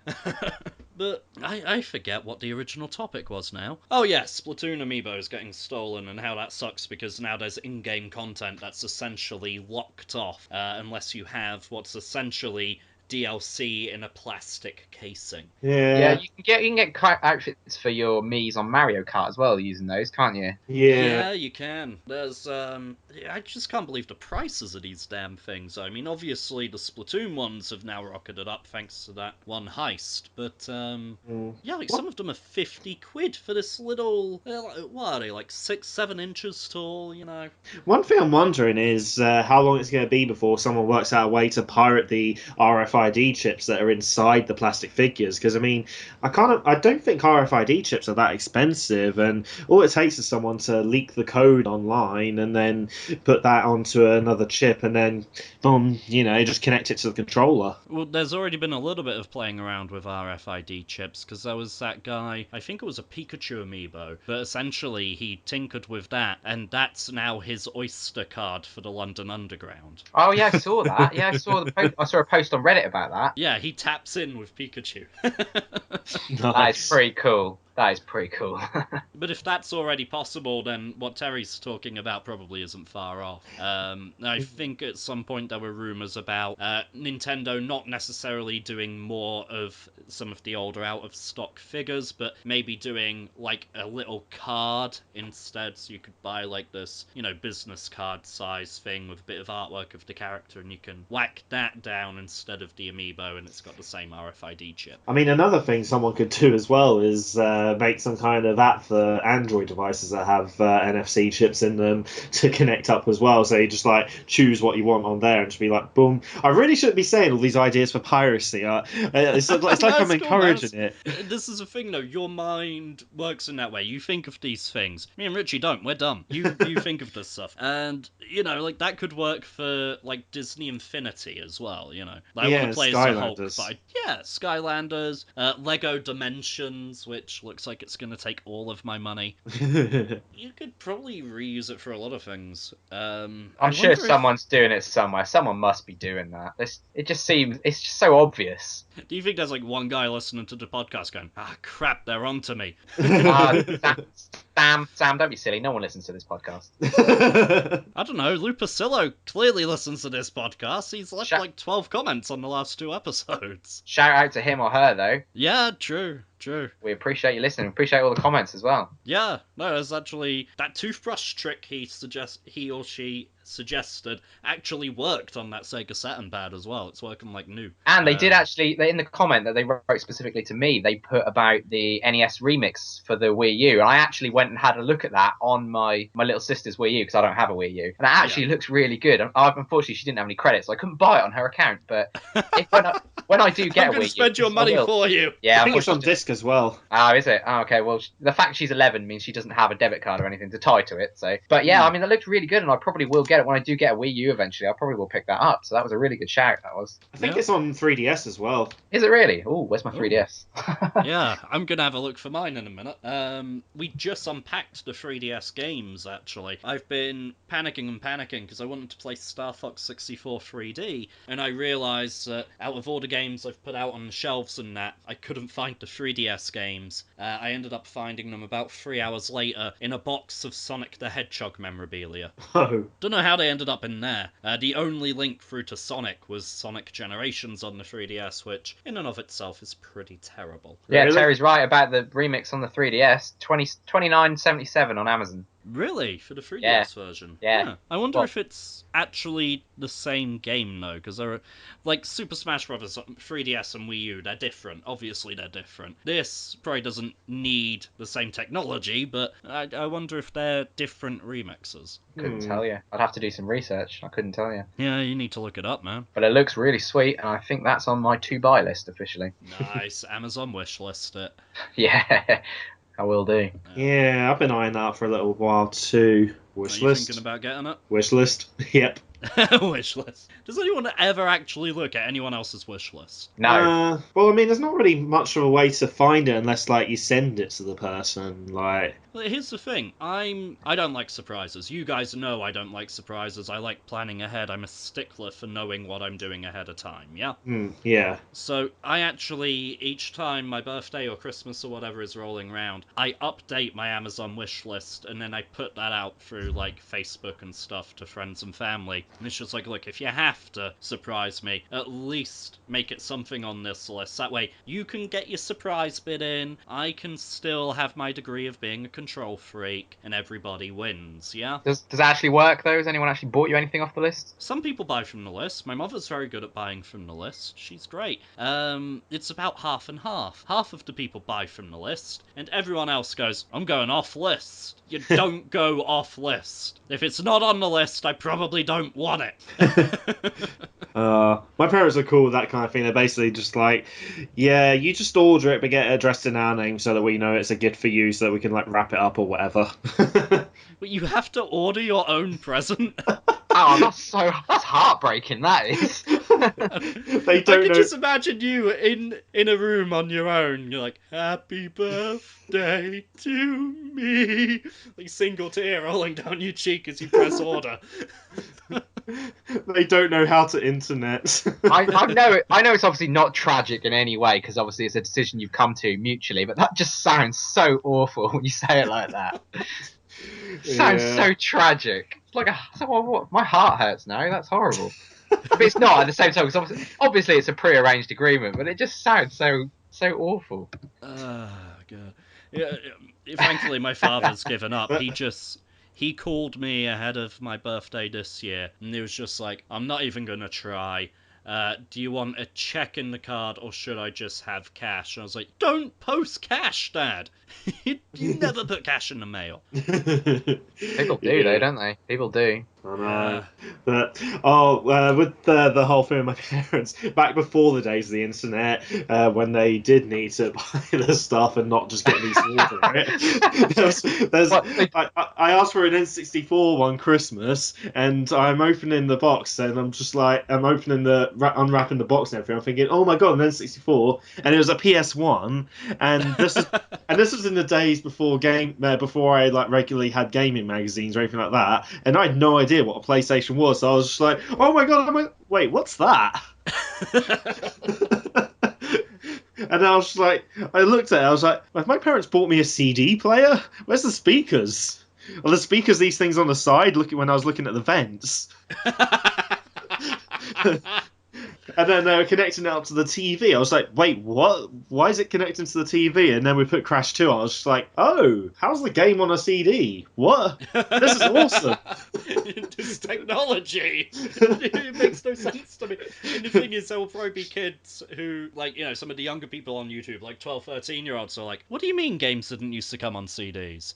But I forget what the original topic was now. Oh yes, Splatoon amiibos getting stolen and how that sucks because now there's in-game content that's essentially locked off unless you have what's essentially DLC in a plastic casing. Yeah. You can get outfits for your Miis on Mario Kart as well using those, can't you? Yeah, you can. There's I just can't believe the prices of these damn things. I mean, obviously the Splatoon ones have now rocketed up thanks to that one heist, but yeah, like some of them are 50 quid for this little, what are they, like 6-7 inches tall, you know? One thing I'm wondering is how long it's going to be before someone works out a way to pirate the RFID chips that are inside the plastic figures, because I mean, I don't think RFID chips are that expensive, and all it takes is someone to leak the code online and then put that onto another chip and then boom, you know, just connect it to the controller. Well, there's already been a little bit of playing around with RFID chips, because there was that guy, I think it was a Pikachu amiibo, but essentially he tinkered with that, and that's now his Oyster card for the London Underground. Oh yeah, I saw that. Yeah, I saw a post on Reddit right about that. Yeah, he taps in with Pikachu. That is pretty cool. That is pretty cool. But if that's already possible, then what Terry's talking about probably isn't far off. I think at some point there were rumours about Nintendo not necessarily doing more of some of the older out-of-stock figures, but maybe doing like a little card instead, so you could buy like this, business card size thing with a bit of artwork of the character, and you can whack that down instead of the amiibo, and it's got the same RFID chip. I mean, another thing someone could do as well is make some kind of app for Android devices that have NFC chips in them to connect up as well. So you just like choose what you want on there and just be like, boom. I really shouldn't be saying all these ideas for piracy. It's like I'm encouraging it. This is a thing though. Your mind works in that way. You think of these things. Me and Richie don't. We're dumb. You think of this stuff, and like that could work for like Disney Infinity as well. I want to play as the Hulk, but Skylanders, Lego Dimensions, which looks like it's going to take all of my money. You could probably reuse it for a lot of things. I'm sure someone's doing it somewhere. Someone must be doing that. It's just so obvious. Do you think there's like one guy listening to the podcast going, crap, they're on to me? Sam, don't be silly. No one listens to this podcast. I don't know. Lupacillo clearly listens to this podcast. He's left like 12 comments on the last 2 episodes. Shout out to him or her, though. Yeah, true. We appreciate you listening. We appreciate all the comments as well. Yeah, no, there's actually that toothbrush trick he or she suggested actually worked on that Sega Saturn pad as well. It's working like new. And they did actually, in the comment that they wrote specifically to me, they put about the NES remix for the Wii U. And I actually went and had a look at that on my little sister's Wii U, because I don't have a Wii U. And it actually looks really good. Unfortunately, she didn't have any credits, so I couldn't buy it on her account. But when I do get a Wii U... I'm going to spend your money for you. Yeah, I think it's on disc as well. Oh, is it? Oh, okay. Well, the fact she's 11 means she doesn't have a debit card or anything to tie to it. So, but yeah, I mean, it looked really good, and I probably will get it when I do get a Wii U eventually. I probably will pick that up. So that was a really good shout. That was. I think it's on 3DS as well. Is it really? Oh, where's my 3DS? Yeah, I'm gonna have a look for mine in a minute. We just unpacked the 3DS games. Actually, I've been panicking because I wanted to play Star Fox 64 3D, and I realised that out of all the games I've put out on the shelves and that, I couldn't find the 3DS games. I ended up finding them about 3 hours later in a box of Sonic the Hedgehog memorabilia. Oh. Don't know how they ended up in there. The only link through to Sonic was Sonic Generations on the 3DS, which in and of itself is pretty terrible. Yeah, Really? Terry's right about the remix on the 3DS. $29.77 on Amazon. Really? For the 3DS version? Yeah. I wonder if it's actually the same game, though, because they're like Super Smash Bros. 3DS and Wii U, they're different. Obviously, they're different. This probably doesn't need the same technology, but I wonder if they're different remixes. Couldn't tell you. I'd have to do some research. I couldn't tell you. Yeah, you need to look it up, man. But it looks really sweet, and I think that's on my to-buy list officially. Nice. Amazon wishlist it. Yeah. I will do. Yeah, I've been eyeing that for a little while too. Wish Are you list. thinking about getting it? Wish list. Yep. Wish list. Does anyone ever actually look at anyone else's wish list? No. Well, I mean, there's not really much of a way to find it unless, like, you send it to the person. Like, Well, here's the thing. I don't like surprises. You guys know I don't like surprises. I like planning ahead. I'm a stickler for knowing what I'm doing ahead of time, yeah? Yeah. So I actually, each time my birthday or Christmas or whatever is rolling around, I update my Amazon wish list, and then I put that out through, like, Facebook and stuff to friends and family. And it's just like, look, if you have to surprise me, at least make it something on this list. That way, you can get your surprise bit in, I can still have my degree of being a control freak, and everybody wins, yeah? Does it actually work, though? Has anyone actually bought you anything off the list? Some people buy from the list. My mother's very good at buying from the list. She's great. It's about half and half. Half of the people buy from the list, and everyone else goes, I'm going off list. You don't go off list. If it's not on the list, I probably don't want it. My parents are cool with that kind of thing. They're basically just like, yeah, you just order it, but get it addressed in our name so that we know it's a gift for you, so that we can like wrap it up or whatever. But you have to order your own present? Oh, that's heartbreaking, that is. They I don't could know. just imagine you in a room on your own. You're like, "Happy birthday to me," like single tear rolling down your cheek as you press order. They don't know how to internet. I know it's obviously not tragic in any way because obviously it's a decision you've come to mutually, but that just sounds so awful when you say it like that. Sounds so tragic. It's like what? My heart hurts now. That's horrible. But it's not at the same time because obviously it's a pre-arranged agreement, but it just sounds so awful. Oh god. Yeah. Thankfully, my father's given up. He called me ahead of my birthday this year, and he was just like, "I'm not even gonna try. Do you want a check in the card, or should I just have cash?" And I was like, "Don't post cash, Dad. You never put cash in the mail." People do though, don't they? People do. I know. Yeah. But with the whole thing with my parents, back before the days of the internet, when they did need to buy the stuff and not just get me to order it, I asked for an N64 one Christmas, and I'm opening the box, and I'm just like, I'm opening unwrapping the box and everything. I'm thinking, oh my god, an N64, and it was a PS1, and this was in the days before before I like regularly had gaming magazines or anything like that, and I had no idea what a PlayStation was. So I was just like, "Oh my god!" Wait, what's that? And I was just like, I looked at it. I was like, "Have my parents bought me a CD player? Where's the speakers? Well, the speakers, these things on the side. Looking when I was looking at the vents." And then they were connecting it up to the TV. I was like, wait, what? Why is it connecting to the TV? And then we put Crash 2 on. I was just like, oh, how's the game on a CD? What? This is awesome. This technology. It makes no sense to me. And the thing is, there will probably be kids who, like, some of the younger people on YouTube, like 12, 13-year-olds, are like, what do you mean games didn't used to come on CDs?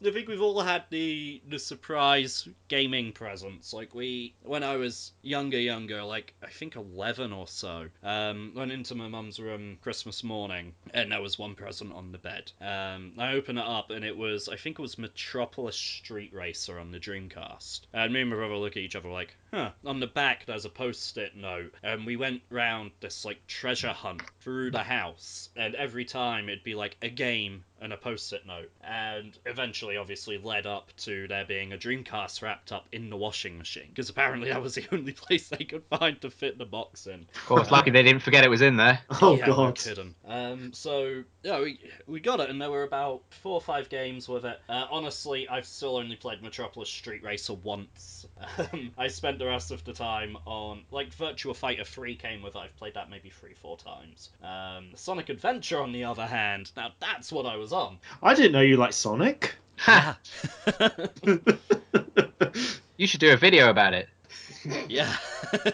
I think we've all had the surprise gaming presents. Like when I was younger, like I think 11 or so, went into my mum's room Christmas morning, and there was one present on the bed. I opened it up, and I think it was Metropolis Street Racer on the Dreamcast. And me and my brother look at each other like, huh. On the back, there's a post-it note, and we went round this like treasure hunt through the house, and every time it'd be like a game and a post-it note, and eventually obviously led up to there being a Dreamcast wrapped up in the washing machine, because apparently that was the only place they could find to fit the box in. Of course, lucky they didn't forget it was in there. Oh Yeah, god. no kidding. So yeah, we got it, and there were about 4 or 5 games with it. Honestly, I've still only played Metropolis Street Racer once. I spent the rest of the time on, like, Virtua Fighter 3 came with it. I've played that maybe 3-4 times. Sonic Adventure, on the other hand, now that's what I was on. I didn't know you liked Sonic. Yeah. You should do a video about it. Yeah,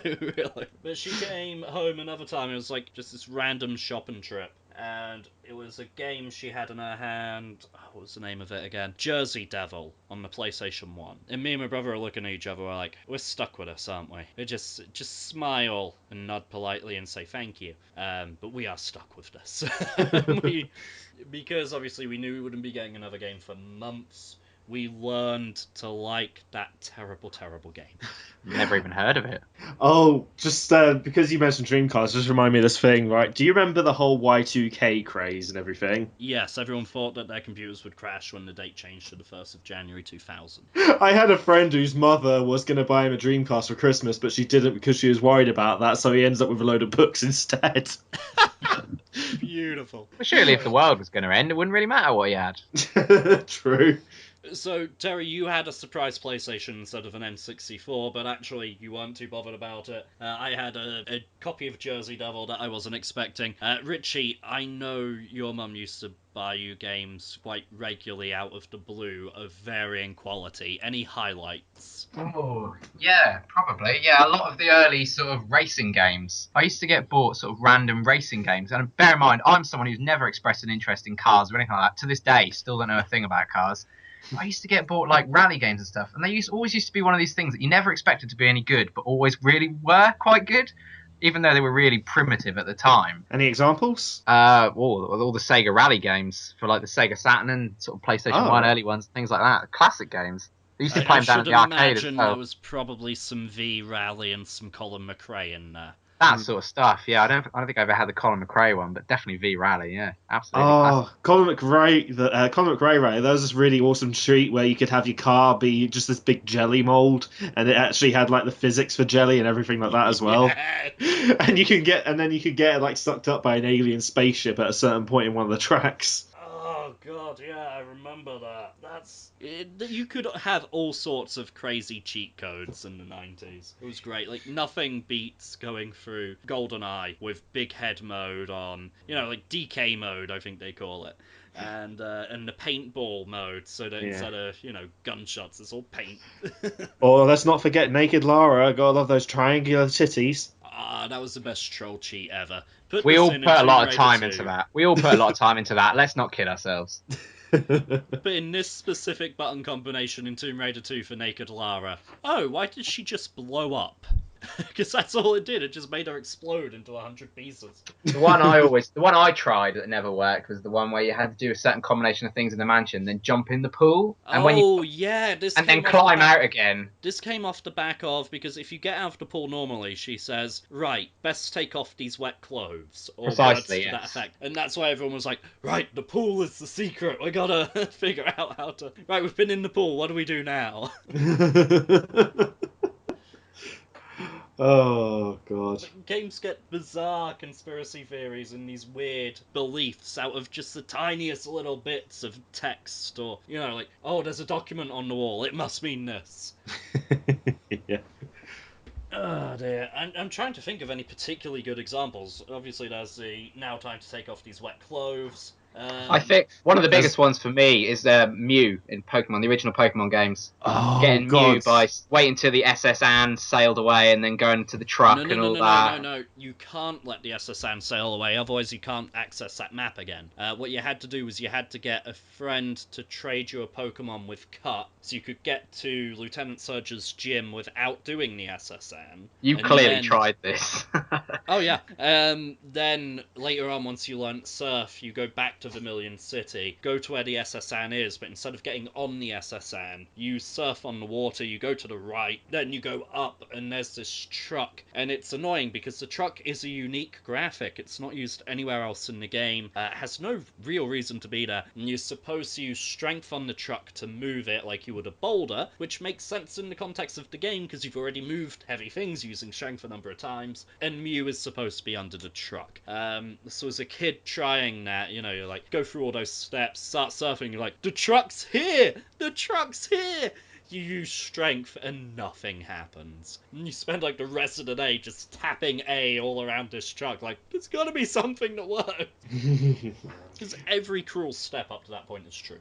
really. But she came home another time. It was like just this random shopping trip, and it was a game she had in her hand. What was the name of it again? Jersey Devil on the PlayStation 1. And me and my brother are looking at each other. We're like, we're stuck with this, aren't we? We just smile and nod politely and say thank you. But we are stuck with this. Because obviously we knew we wouldn't be getting another game for months. We learned to like that terrible, terrible game. Never even heard of it. Oh, just because you mentioned Dreamcast, just remind me of this thing, right? Do you remember the whole Y2K craze and everything? Yes, everyone thought that their computers would crash when the date changed to the 1st of January 2000. I had a friend whose mother was going to buy him a Dreamcast for Christmas, but she didn't because she was worried about that, so he ends up with a load of books instead. Beautiful. Well, surely if the world was going to end, it wouldn't really matter what you had. True. So, Terry, you had a surprise PlayStation instead of an N64, but actually you weren't too bothered about it. I had a copy of Jersey Devil that I wasn't expecting. Richie, I know your mum used to buy you games quite regularly out of the blue of varying quality. Any highlights? Oh, yeah, probably. Yeah, a lot of the early sort of racing games. I used to get bought sort of random racing games. And bear in mind, I'm someone who's never expressed an interest in cars or anything like that. To this day, still don't know a thing about cars. I used to get bought like rally games and stuff, and they always used to be one of these things that you never expected to be any good, but always really were quite good, even though they were really primitive at the time. Any examples? All the Sega rally games for like the Sega Saturn and sort of PlayStation 1 early ones, things like that. Classic games. I used to play I them down should at the arcade as imagine there well. was probably some V Rally and some Colin McRae in there. That sort of stuff. Yeah, I don't think I ever had the Colin McRae one, but definitely V Rally. Yeah, absolutely classic. Oh, Colin McRae, Colin McRae, right? That was this really awesome treat where you could have your car be just this big jelly mold, and it actually had like the physics for jelly and everything like that as well. Yeah. And then you could get like sucked up by an alien spaceship at a certain point in one of the tracks. Oh god, yeah, I remember that. You could have all sorts of crazy cheat codes in the 90s. It was great. Like nothing beats going through GoldenEye with big head mode on, like DK mode, I think they call it. And the paintball mode, so that Yeah. instead of, gunshots, it's all paint. Or let's not forget Naked Lara. Gotta love those triangular titties. Ah, that was the best troll cheat ever. We all put a lot of time into into that. We all put a lot of time into that. Let's not kid ourselves. But in this specific button combination in Tomb Raider 2 for Naked Lara, why did she just blow up? Because that's all it did. It just made her explode into 100 pieces. The one I tried that never worked was the one where you had to do a certain combination of things in the mansion, then jump in the pool, and then climb out again. This came off the back of, because if you get out of the pool normally, she says, right, best take off these wet clothes, or Precisely, words to that effect. And that's why everyone was like, right, the pool is the secret. We gotta figure out how to. Right, we've been in the pool. What do we do now? Oh god. Games get bizarre conspiracy theories and these weird beliefs out of just the tiniest little bits of text, or like, oh, there's a document on the wall, it must mean this. Yeah. Oh dear. I'm trying to think of any particularly good examples. Obviously there's the now time to take off these wet clothes. I think one of the biggest ones for me is Mew in Pokemon, the original Pokemon games. Oh Getting god. Mew by waiting till the SS Anne sailed away and then going to the truck and all that. No. You can't let the SS Anne sail away, otherwise you can't access that map again. What you had to do was you had to get a friend to trade you a Pokemon with Cut, so you could get to Lieutenant Surge's gym without doing the SS Anne. You clearly tried this. Oh yeah. Then later on, once you learnt Surf, you go back to Vermilion City, go to where the SS Anne is, but instead of getting on the SS Anne, you surf on the water, you go to the right, then you go up, and there's this truck. And it's annoying because the truck is a unique graphic. It's not used anywhere else in the game. It has no real reason to be there. And you're supposed to use strength on the truck to move it like you would a boulder, which makes sense in the context of the game because you've already moved heavy things using strength a number of times. And Mew is supposed to be under the truck. So as a kid trying that, you're like, go through all those steps, start surfing, you're like, the truck's here! The truck's here! You use strength and nothing happens. And you spend like the rest of the day just tapping A all around this truck, like, there's gotta be something that works. Because every cruel step up to that point is true.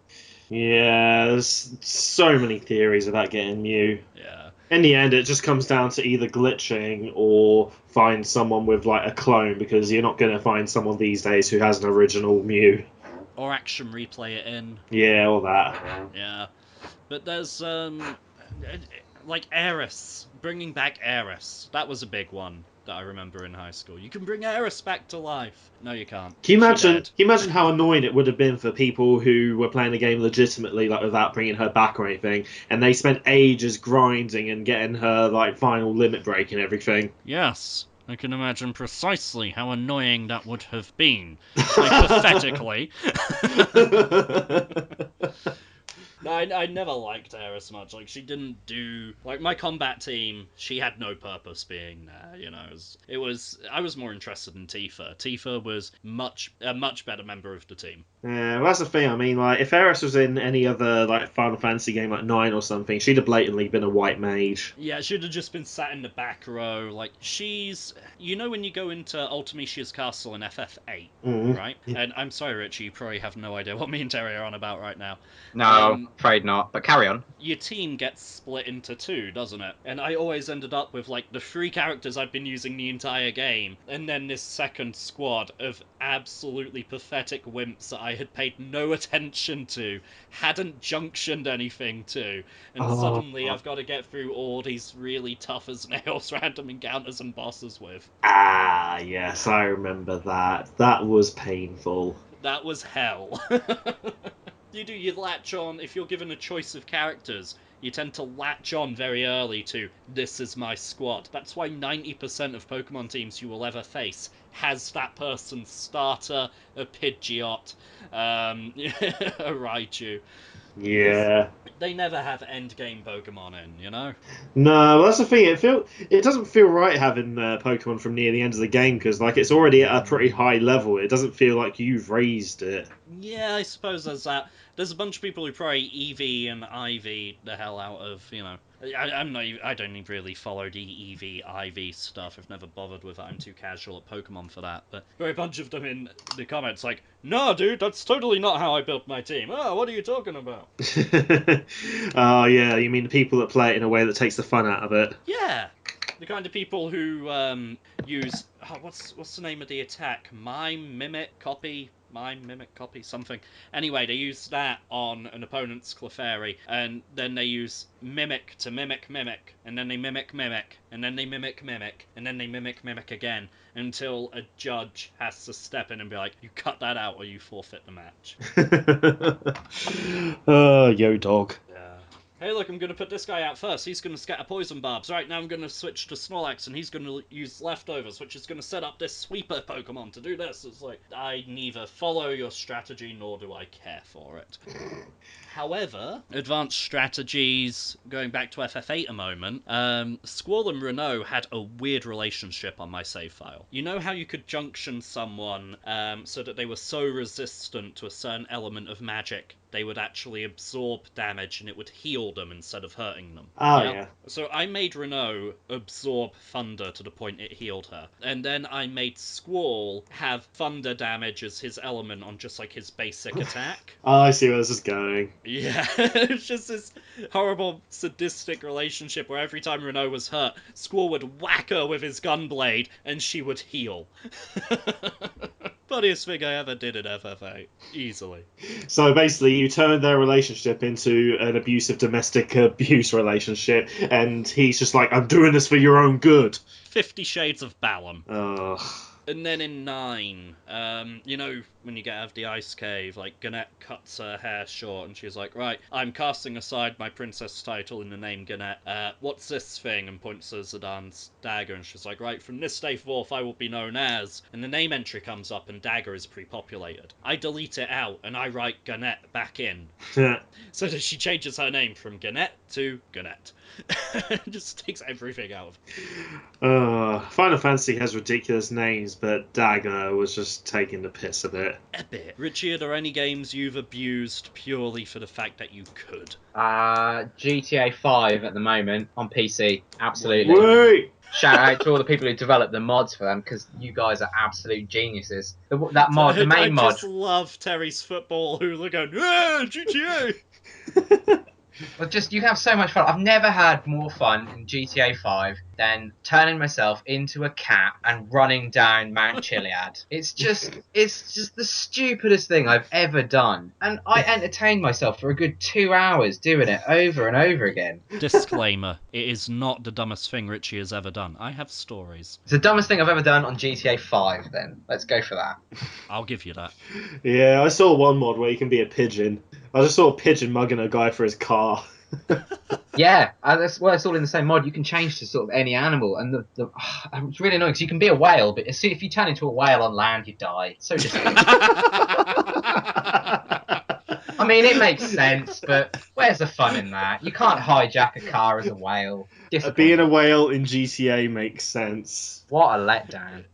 Yeah, there's so many theories about getting Mew. Yeah. In the end, it just comes down to either glitching or find someone with like a clone, because you're not going to find someone these days who has an original Mew. Or action replay it in. Yeah, all that. Yeah. But there's, like Aeris. Bringing back Aeris. That was a big one that I remember in high school. You can bring Aeris back to life. No, you can't. Can you imagine how annoying it would have been for people who were playing the game legitimately, like without bringing her back or anything, and they spent ages grinding and getting her like final limit break and everything? Yes. I can imagine precisely how annoying that would have been. Hypothetically. No, I never liked Aeris much. Like, she didn't do... Like, my combat team, she had no purpose being there, I was more interested in Tifa. Tifa was a much better member of the team. Yeah, well, that's the thing. I mean, like, if Aeris was in any other like Final Fantasy game, like 9 or something, she'd have blatantly been a white mage. Yeah, she'd have just been sat in the back row. Like, she's... when you go into Ultimecia's castle in FF8, right? And I'm sorry, Richie, you probably have no idea what me and Terry are on about right now. No, afraid not, but carry on. Your team gets split into two, doesn't it? And I always ended up with, like, the 3 characters I'd been using the entire game, and then this second squad of absolutely pathetic wimps that I had paid no attention to, hadn't junctioned anything to, and suddenly I've got to get through all these really tough as nails random encounters and bosses with. Ah, yes, I remember that. That was painful. That was hell. You latch on, if you're given a choice of characters, you tend to latch on very early to, this is my squad. That's why 90% of Pokemon teams you will ever face has that person's starter, a Pidgeot, a Raichu. Yeah. They never have endgame Pokemon in, you know? No, that's the thing. It doesn't feel right having Pokemon from near the end of the game because like it's already at a pretty high level. It doesn't feel like you've raised it. Yeah, I suppose there's that. There's a bunch of people who probably EV and IV the hell out of, you know. I don't even really follow the EV, IV stuff. I've never bothered with it. I'm too casual at Pokemon for that. But there are a bunch of them in the comments like, no, dude, that's totally not how I built my team. Oh, what are you talking about? Oh yeah, you mean the people that play it in a way that takes the fun out of it? Yeah, the kind of people who use what's the name of the attack? Mime, mimic, copy, something. Anyway, they use that on an opponent's Clefairy, and then they use mimic to mimic, and then they mimic, and then they mimic, and then they mimic again, until a judge has to step in and be like, you cut that out or you forfeit the match. Oh, yo dog. Yeah. Hey, look, I'm going to put this guy out first. He's going to scatter poison barbs. Right, now I'm going to switch to Snorlax, and he's going to use Leftovers, which is going to set up this Sweeper Pokemon to do this. It's like, I neither follow your strategy, nor do I care for it. However, advanced strategies, going back to FF8 a moment, Squall and Renault had a weird relationship on my save file. You know how you could junction someone so that they were so resistant to a certain element of magic they would actually absorb damage and it would heal them instead of hurting them. Oh yeah. So I made Renault absorb thunder to the point it healed her. And then I made Squall have thunder damage as his element on just like his basic attack. Oh, I see where this is going. Yeah, it's just this horrible sadistic relationship where every time Renault was hurt, Squall would whack her with his gunblade and she would heal. Funniest thing I ever did in FF8. Easily. So basically, you turned their relationship into an abusive domestic abuse relationship, and he's just like, I'm doing this for your own good. 50 Shades of Balam. Ugh. And then in 9, you know, when you get out of the ice cave, like, Gannett cuts her hair short, and she's like, right, I'm casting aside my princess title in the name Gannett. What's this thing? And points to Zidana's dagger, and she's like, right, from this day forth, I will be known as... And the name entry comes up, and dagger is pre-populated. I delete it out, and I write Gannett back in. So that she changes her name from Gannett to Gannett. Just takes everything out of it. Final Fantasy has ridiculous names, but Dagger was just taking the piss a bit. A bit. Richie, are there any games you've abused purely for the fact that you could? GTA 5 at the moment on PC. Absolutely. Wait! Shout out to all the people who developed the mods for them, because you guys are absolute geniuses. That mod, the main mod. I just love Terry's football hooligan. Yeah, GTA! Well, just you have so much fun. I've never had more fun in GTA 5 than turning myself into a cat and running down Mount Chiliad. It's just the stupidest thing I've ever done, and I entertained myself for a good 2 hours doing it over and over again. Disclaimer: it is not the dumbest thing Richie has ever done. I have stories. It's the dumbest thing I've ever done on GTA 5. Then let's go for that. I'll give you that. Yeah, I saw one mod where you can be a pigeon. I just saw a pigeon mugging a guy for his car. Yeah, that's all in the same mod. You can change to sort of any animal, and it's really annoying because you can be a whale, but if you turn into a whale on land, you die. It's so disappointing. I mean, it makes sense, but where's the fun in that? You can't hijack a car as a whale. Being a whale in GTA makes sense. What a letdown.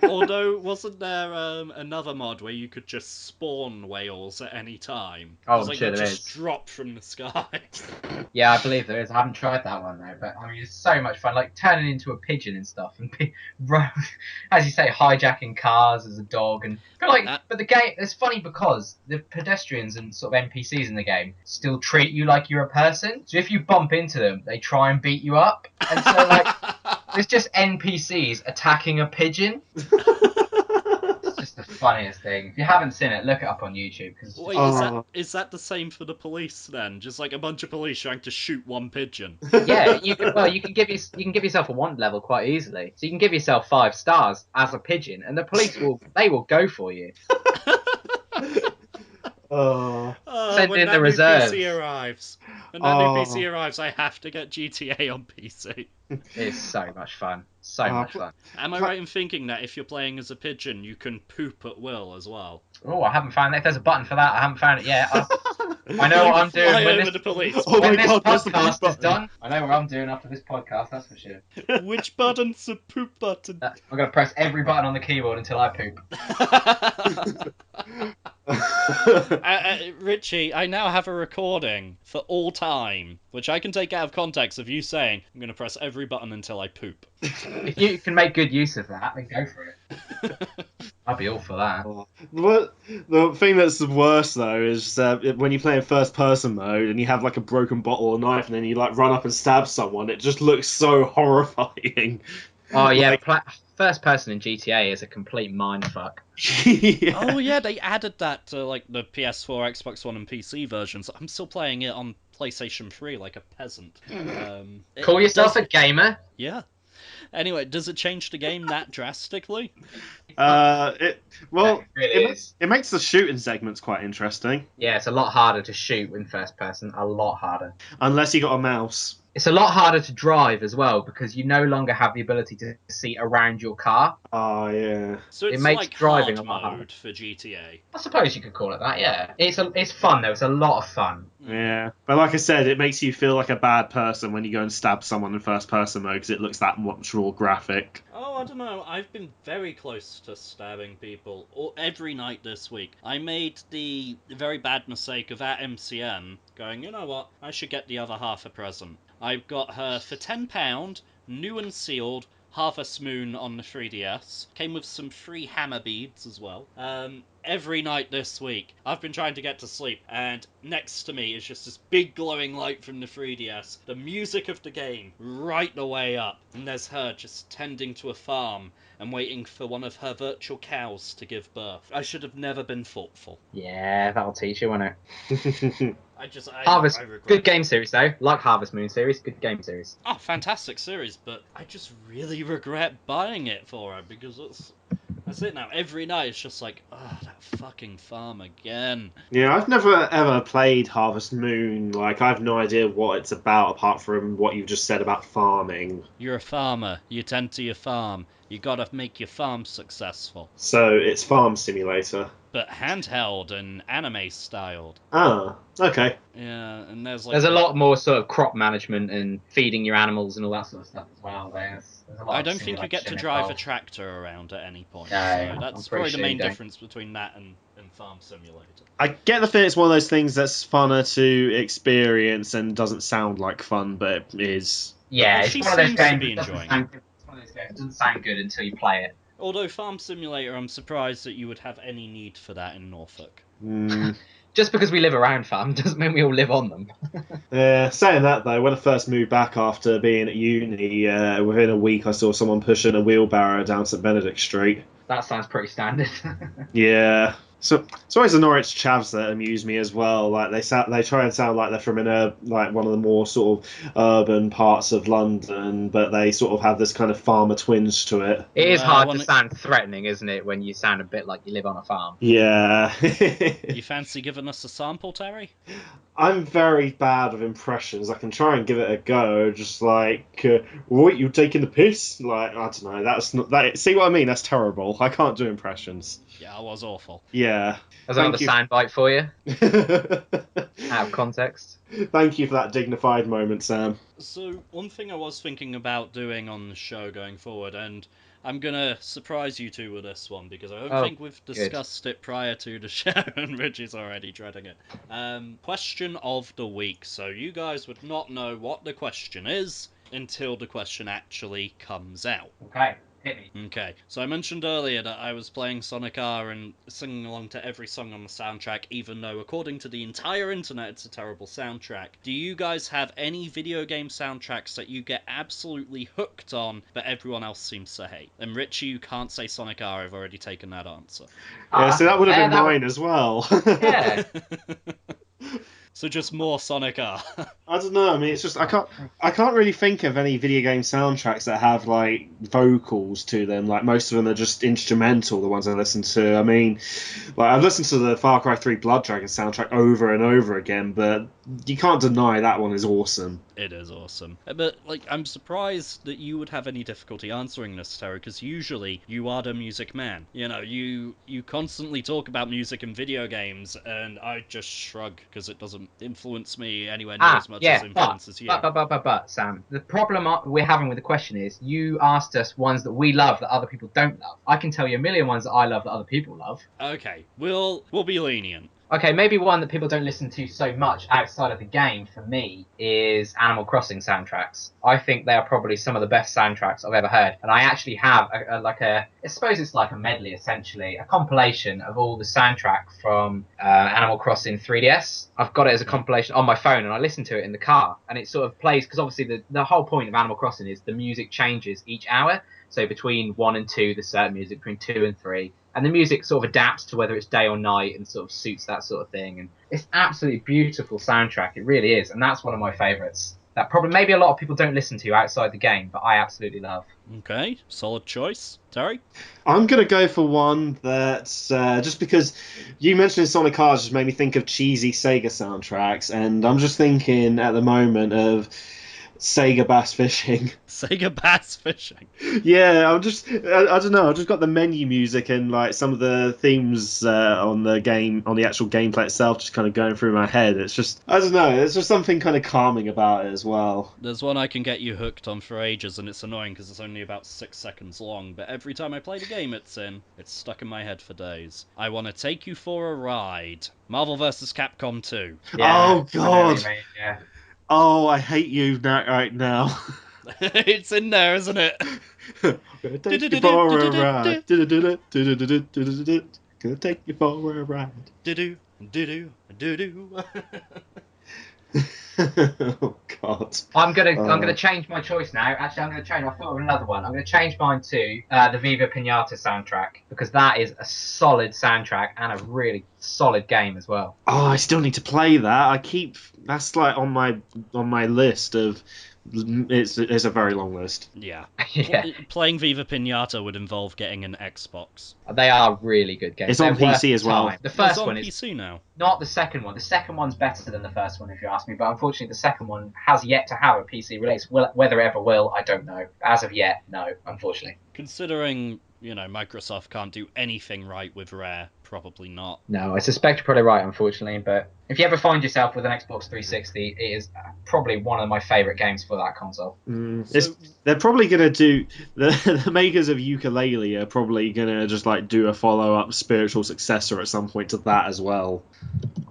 Although, wasn't there another mod where you could just spawn whales at any time? Oh, I'm like sure they there just is. drop from the sky. Yeah, I believe there is. I haven't tried that one though, but I mean, it's so much fun. Like turning into a pigeon and stuff, and as you say, hijacking cars as a dog, and but the game. It's funny because the pedestrians and sort of NPCs in the game still treat you like you're a person. So if you bump into them, they try and beat you up, and so like it's just NPCs attacking a pigeon. It's just the funniest thing. If you haven't seen it, look it up on YouTube. Wait, is that the same for the police then? Just like a bunch of police trying to shoot one pigeon? Yeah, you can give yourself a want level quite easily. So you can give yourself 5 stars as a pigeon, and the police will go for you. Oh. Send When in that the new reserves. PC arrives. When that new PC Oh. arrives, I have to get GTA on PC. It's so much fun. So Oh, much fun. Am I right in thinking that if you're playing as a pigeon, you can poop at will as well? Oh, I haven't found it. If there's a button for that, I haven't found it yet. I know You what I'm doing fly when over this, the police. Oh when my this God, there's the poop podcast is button. done. I know what I'm doing after this podcast, that's for sure. Which button's the poop button? I'm going to press every button on the keyboard until I poop. Richie, I now have a recording for all time, which I can take out of context of you saying, I'm going to press every button until I poop. If you can make good use of that, then go for it. I'd be all for that. The thing that's the worst though is when you play in first person mode and you have like a broken bottle or knife and then you like run up and stab someone, it just looks so horrifying. Oh yeah, Like, first person in GTA is a complete mindfuck. yeah. Oh yeah, they added that to like the PS4, Xbox One, and PC versions. I'm still playing it on PlayStation 3 like a peasant. Call yourself a gamer? Yeah. Anyway, does it change the game that drastically? It really is. it makes the shooting segments quite interesting. Yeah, it's a lot harder to shoot in first person. A lot harder. Unless you got a mouse. It's a lot harder to drive as well because you no longer have the ability to see around your car. Oh yeah. So it's makes like driving hard a lot harder. mode for GTA. I suppose you could call it that, yeah. It's fun though, it's a lot of fun. Yeah, but like I said, it makes you feel like a bad person when you go and stab someone in first person mode because it looks that much more graphic. Oh, I don't know. I've been very close to stabbing people every night this week. I made the very bad mistake of at MCM going, you know what? I should get the other half a present. I've got her for £10, new and sealed, Harvest Moon on the 3DS. Came with some free hammer beads as well. Every night this week, I've been trying to get to sleep, and next to me is just this big glowing light from the 3DS. The music of the game right the way up, and there's her just tending to a farm and waiting for one of her virtual cows to give birth. I should have never been thoughtful. Yeah, that'll teach you, won't it? Harvest, I good game series though. Like Harvest Moon series, good game series. Oh, fantastic series, but I just really regret buying it for her because that's it now. Every night it's just like, oh, that fucking farm again. Yeah, I've never ever played Harvest Moon. Like, I have no idea what it's about apart from what you've just said about farming. You're a farmer. You tend to your farm. You gotta make your farm successful. So it's Farm Simulator. But handheld and anime styled. Ah, okay. Yeah, and there's a lot more sort of crop management and feeding your animals and all that sort of stuff as well. There's a lot I of don't think you get to drive a involved. tractor around at any point. No, so that's I'm pretty probably sure the main you don't. difference between that and Farm Simulator. I get the feeling it's one of those things that's funner to experience and doesn't sound like fun, but it is. Yeah, Well, it's she one of those seems to games be that doesn't enjoying sound good. It's one of those games that doesn't sound good until you play it. Although Farm Simulator, I'm surprised that you would have any need for that in Norfolk. Just because we live around farm doesn't mean we all live on them. Yeah, saying that though, when I first moved back after being at uni, within a week I saw someone pushing a wheelbarrow down St Benedict Street. That sounds pretty standard. Yeah. So it's always the Norwich chavs that amuse me as well. Like they try and sound like they're from like one of the more sort of urban parts of London, but they sort of have this kind of farmer twinge to it. It is hard to sound threatening, isn't it, when you sound a bit like you live on a farm? Yeah. You fancy giving us a sample, Terry? I'm very bad with impressions. I can try and give it a go. Just like, what, you taking the piss? Like, I don't know. That's not that. See what I mean? That's terrible. I can't do impressions. Yeah, I was awful. Yeah. There's another soundbite for you. Out of context. Thank you for that dignified moment, Sam. So, one thing I was thinking about doing on the show going forward, and I'm going to surprise you two with this one, because I don't think we've discussed it prior to the show, and Richie's already dreading it. Question of the week. So, you guys would not know what the question is until the question actually comes out. Okay. Hit me. Okay, so I mentioned earlier that I was playing Sonic R and singing along to every song on the soundtrack, even though according to the entire internet it's a terrible soundtrack. Do you guys have any video game soundtracks that you get absolutely hooked on, but everyone else seems to hate? And Richie, you can't say Sonic R, I've already taken that answer. Yeah, so that would have been mine as well. Yeah. So just more Sonic R. I don't know. I mean, it's just I can't really think of any video game soundtracks that have like vocals to them. Like most of them are just instrumental. The ones I listen to. I mean, like I've listened to the Far Cry 3 Blood Dragon soundtrack over and over again, but you can't deny that one is awesome. It is awesome. But, like, I'm surprised that you would have any difficulty answering this, Terry, because usually you are the music man. You know, you constantly talk about music and video games, and I just shrug because it doesn't influence me anywhere near as much as it influences you. But, Sam, the problem we're having with the question is you asked us ones that we love that other people don't love. I can tell you a million ones that I love that other people love. Okay, we'll be lenient. Okay, maybe one that people don't listen to so much outside of the game for me is Animal Crossing soundtracks. I think they are probably some of the best soundtracks I've ever heard. And I actually have I suppose it's like a medley essentially, a compilation of all the soundtrack from Animal Crossing 3DS. I've got it as a compilation on my phone and I listen to it in the car. And it sort of plays, because obviously the whole point of Animal Crossing is the music changes each hour. So between 1 and 2, there's certain music, between 2 and 3. And the music sort of adapts to whether it's day or night and sort of suits that sort of thing. And it's absolutely beautiful soundtrack. It really is. And that's one of my favourites. That probably maybe a lot of people don't listen to outside the game, but I absolutely love. Okay, solid choice. Terry? I'm going to go for one that's just because you mentioned Sonic Cars just made me think of cheesy Sega soundtracks. And I'm just thinking at the moment of Sega Bass Fishing. Sega Bass Fishing. Yeah, I don't know. I just got the menu music and like some of the themes on the actual gameplay itself, just kind of going through my head. It's just, I don't know. There's just something kind of calming about it as well. There's one I can get you hooked on for ages, and it's annoying because it's only about 6 seconds long. But every time I play the game it's stuck in my head for days. I want to take you for a ride. Marvel vs. Capcom 2. Yeah, oh God. Yeah. Oh, I hate you right now. It's in there, isn't it? Gonna take you for a ride. Gonna take you for a ride. Do-do, do-do, do-do. Oh God. I'm gonna change my choice now. Actually, I'm gonna change. I thought of another one. I'm gonna change mine to the Viva Pinata soundtrack, because that is a solid soundtrack and a really solid game as well. Oh, I still need to play that. That's like on my list of. It's a very long list. Yeah. Yeah. Playing Viva Pinata would involve getting an Xbox. They are really good games. It's on PC as well. The first on one is PC now. not the second one. The second one's better than the first one, if you ask me. But unfortunately, the second one has yet to have a PC release. Whether it ever will, I don't know. As of yet, no, unfortunately. Considering, Microsoft can't do anything right with Rare, probably not. No, I suspect you're probably right, unfortunately. But if you ever find yourself with an Xbox 360, it is probably one of my favourite games for that console. They're probably going to do... The makers of Yooka-Laylee are probably going to just like do a follow-up spiritual successor at some point to that as well.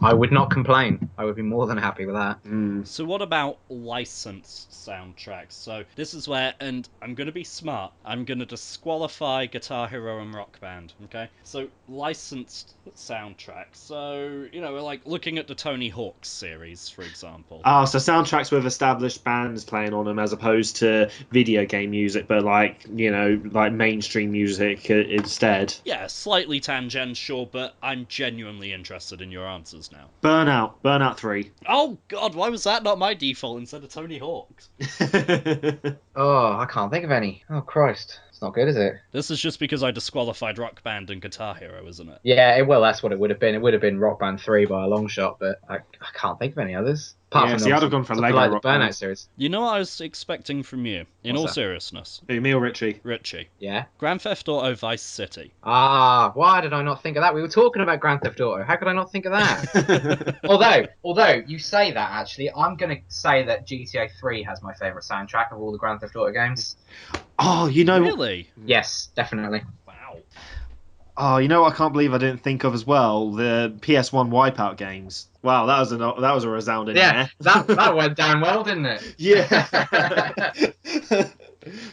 I would not complain. I would be more than happy with that. So what about licensed soundtracks? So this is where, and I'm going to be smart, I'm going to disqualify Guitar Hero and Rock Band, okay? So licensed soundtracks. So, we're like looking at the Tony Hawk's series, for example. Oh, so soundtracks with established bands playing on them as opposed to video game music, but like mainstream music instead. Yeah, slightly tangential, but I'm genuinely interested in your answers now. Burnout 3. Oh God, why was that not my default instead of Tony Hawk's? Oh, I can't think of any. Oh Christ, it's not good, is it? This is just because I disqualified Rock Band and Guitar Hero, isn't it? Yeah, that's what it would have been. It would have been Rock Band 3 by a long shot, but I can't think of any others. I'd have gone for Lego like Rock the Burnout Band. series. You know what I was expecting from you? In What's all that? seriousness. Who, me or Richie? Richie. Yeah. Grand Theft Auto Vice City. Ah, why did I not think of that? We were talking about Grand Theft Auto. How could I not think of that? although you say that, actually, I'm going to say that GTA 3 has my favourite soundtrack of all the Grand Theft Auto games. Oh, Really? Yes, definitely. Wow. Oh, you know what I can't believe I didn't think of as well? The PS1 Wipeout games. Wow, that was a resounding Yeah, that went down well, didn't it? Yeah.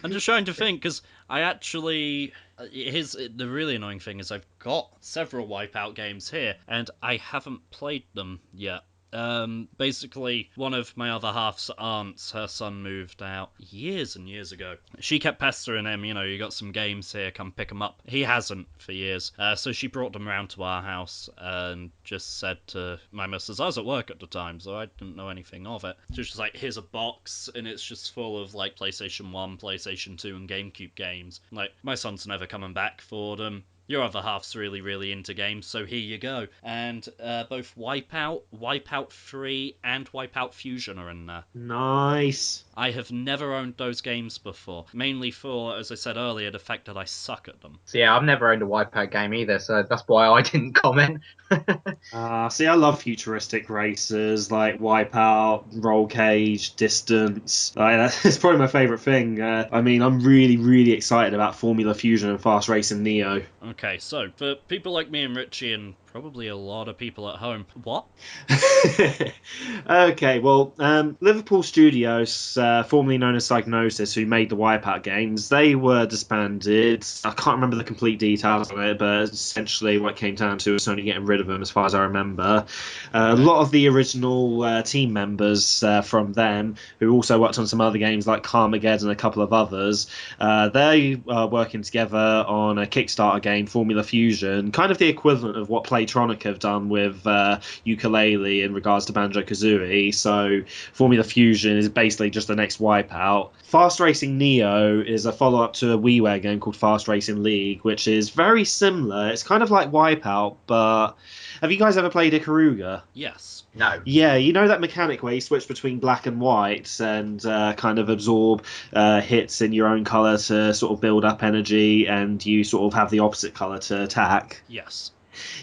I'm just trying to think, because I actually... the really annoying thing is I've got several Wipeout games here, and I haven't played them yet. Basically, one of my other half's aunts, her son moved out years and years ago. She kept pestering him, you got some games here, come pick them up. He hasn't for years. So she brought them round to our house and just said to my missus, I was at work at the time, so I didn't know anything of it. So she's like, here's a box, and it's just full of, like, PlayStation 1, PlayStation 2, and GameCube games. Like, my son's never coming back for them. Your other half's really, really into games, so here you go. And both Wipeout 3, and Wipeout Fusion are in there. Nice. I have never owned those games before, mainly for, as I said earlier, the fact that I suck at them. So yeah, I've never owned a Wipeout game either, so that's why I didn't comment. See, I love futuristic races like Wipeout, Roll Cage, Distance. That's probably my favourite thing. I'm really, really excited about Formula Fusion and Fast Racing Neo. Okay, so for people like me and Richie and probably a lot of people at home, what? Okay, well, Liverpool Studios, formerly known as Psygnosis, who made the Wipeout games, they were disbanded. I can't remember the complete details of it, but essentially what it came down to was Sony getting rid of them, as far as I remember. A lot of the original team members from them, who also worked on some other games like Carmageddon and a couple of others, they are working together on a Kickstarter game, Formula Fusion, kind of the equivalent of what Playtronic have done with Ukulele in regards to Banjo-Kazooie. So Formula Fusion is basically just the next Wipeout. Fast Racing Neo is a follow-up to a WiiWare game called Fast Racing League, which is very similar. It's kind of like Wipeout, but have you guys ever played Ikaruga? Yes. No. Yeah, you know that mechanic where you switch between black and white and kind of absorb hits in your own colour to sort of build up energy, and you sort of have the opposite colour to attack? Yes.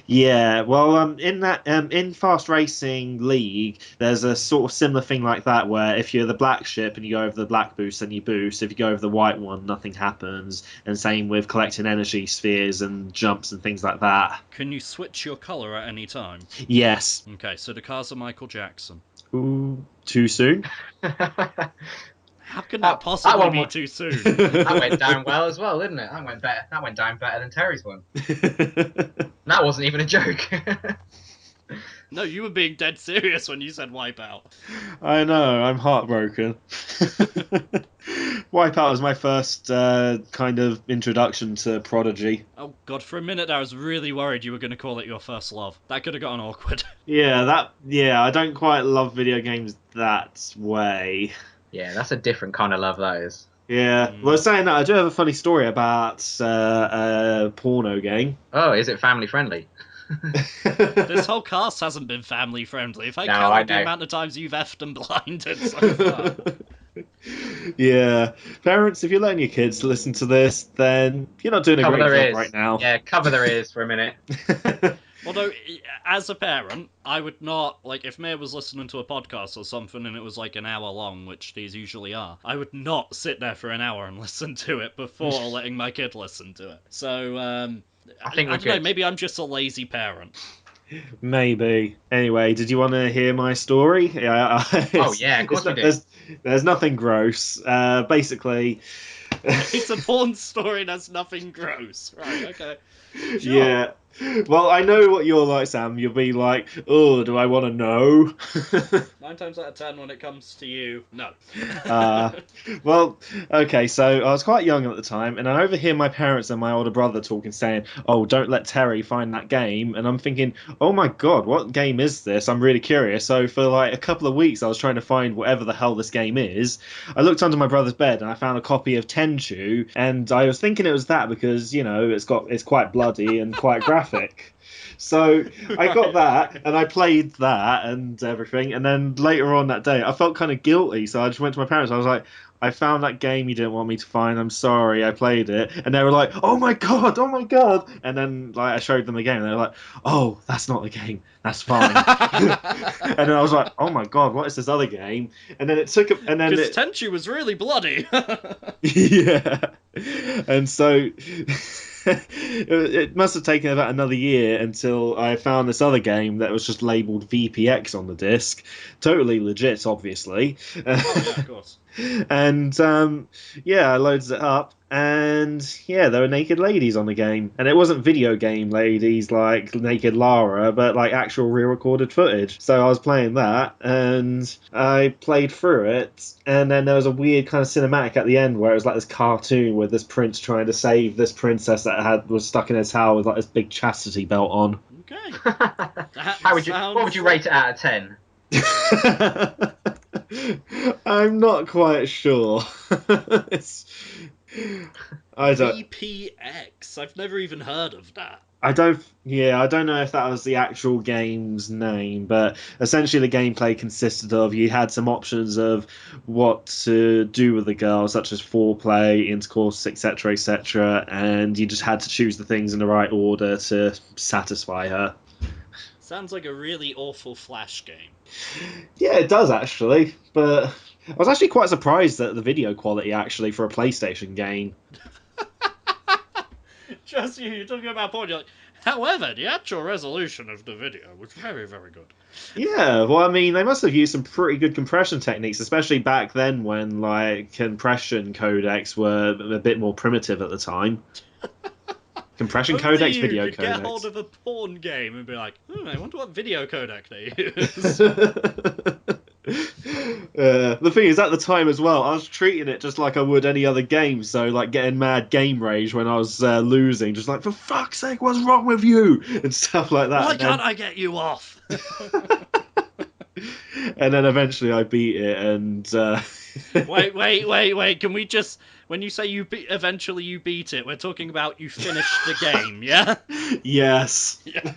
Yeah, well, in Fast Racing League, there's a sort of similar thing like that, where if you're the black ship and you go over the black boost, then you boost. If you go over the white one, nothing happens. And same with collecting energy spheres and jumps and things like that. Can you switch your colour at any time? Yes. Okay, so the cars are Michael Jackson. Ooh, too soon? How can that possibly be too soon? That went down well as well, didn't it? That went down better than Terry's one. That wasn't even a joke. No, you were being dead serious when you said Wipeout. I know, I'm heartbroken. Wipeout was my first kind of introduction to Prodigy. Oh god, for a minute I was really worried you were going to call it your first love. That could have gotten awkward. Yeah, I don't quite love video games that way. Yeah, that's a different kind of love, that is. Yeah, well, saying that, I do have a funny story about a porno game. Oh, is it family friendly? This whole cast hasn't been family friendly. If I count the amount of times you've effed and blinded so far. Yeah, parents, if you're letting your kids listen to this, then you're not doing a great job right now. Yeah, cover their ears for a minute. Although, as a parent, I would not, like, if Mia was listening to a podcast or something and it was like an hour long, which these usually are, I would not sit there for an hour and listen to it before letting my kid listen to it. So, I don't know, maybe I'm just a lazy parent. Maybe. Anyway, did you want to hear my story? Oh, yeah, of course we do. There's nothing gross. Basically... It's a porn story that's nothing gross. Right, okay. Sure. Yeah. Well, I know what you're like, Sam. You'll be like, oh, do I want to know? 9 times out of 10 when it comes to you, no. Well, okay, so I was quite young at the time, and I overhear my parents and my older brother talking, saying, oh, don't let Terry find that game. And I'm thinking, oh my god, what game is this? I'm really curious. So for like a couple of weeks, I was trying to find whatever the hell this game is. I looked under my brother's bed, and I found a copy of Tenchu, and I was thinking it was that because, you know, it's quite bloody and quite graphic. So I got that, and I played that and everything, and then later on that day I felt kind of guilty, so I just went to my parents. I was like, I found that game you didn't want me to find, I'm sorry, I played it. And they were like, oh my god, and then like I showed them the game and they were like, oh, that's not the game, that's fine. And then I was like, oh my god, what is this other game? And then it took and then because Tenchu was really bloody. Yeah. And so it must have taken about another year until I found this other game that was just labelled VPX on the disc. Totally legit, obviously. Oh, yeah, of course. And, yeah, I loaded it up. And yeah, there were naked ladies on the game, and it wasn't video game ladies like naked Lara, but like actual re-recorded footage. So I was playing that, and I played through it, and then there was a weird kind of cinematic at the end where it was like this cartoon with this prince trying to save this princess that was stuck in a tower with like this big chastity belt on. Okay. What would you rate it out of 10? I'm not quite sure. I don't. VPX. I've never even heard of that. I don't. Yeah, I don't know if that was the actual game's name, but essentially the gameplay consisted of you had some options of what to do with the girl, such as foreplay, intercourse, etc., etc., and you just had to choose the things in the right order to satisfy her. Sounds like a really awful Flash game. Yeah, it does actually, but I was actually quite surprised at the video quality actually for a PlayStation game. Just you're talking about porn, you're like, however, the actual resolution of the video was very, very good. Yeah, well, I mean, they must have used some pretty good compression techniques, especially back then when, like, compression codecs were a bit more primitive at the time. Compression Only codecs, you video could get codecs. hold of a porn game and be like, I wonder what video codec they use. The thing is, at the time as well, I was treating it just like I would any other game, so like getting mad game rage when I was losing, just like, for fuck's sake, what's wrong with you? And stuff like that. Why can't I get you off? And then eventually I beat it, and... Wait, can we just... When you say eventually you beat it, we're talking about you finished the game, yeah? Yes. Yeah.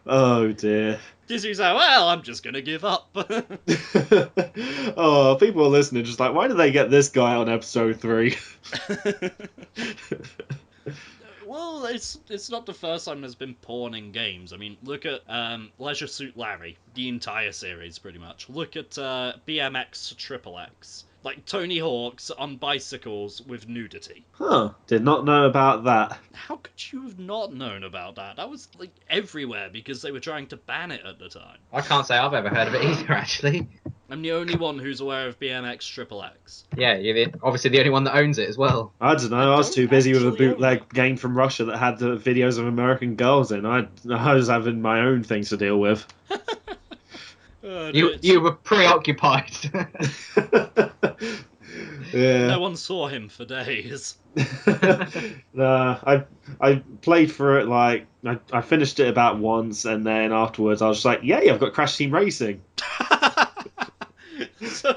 Oh, dear. Disney's like, well, I'm just gonna give up. Oh, people are listening just like, why did they get this guy on episode 3? Well, it's not the first time there's been porn in games. I mean, look at Leisure Suit Larry, the entire series, pretty much. Look at BMX Triple X. Like Tony Hawk's on bicycles with nudity. Huh. Did not know about that. How could you have not known about that? That was, like, everywhere because they were trying to ban it at the time. I can't say I've ever heard of it either, actually. I'm the only one who's aware of BMX Triple X. Yeah, you're obviously the only one that owns it as well. I don't know, I was too busy with a actually own bootleg game from Russia that had the videos of American girls in. I was having my own things to deal with. You were preoccupied. Yeah. No one saw him for days. No, I played through it like I finished it about once, and then afterwards I was just like, yay, I've got Crash Team Racing. So,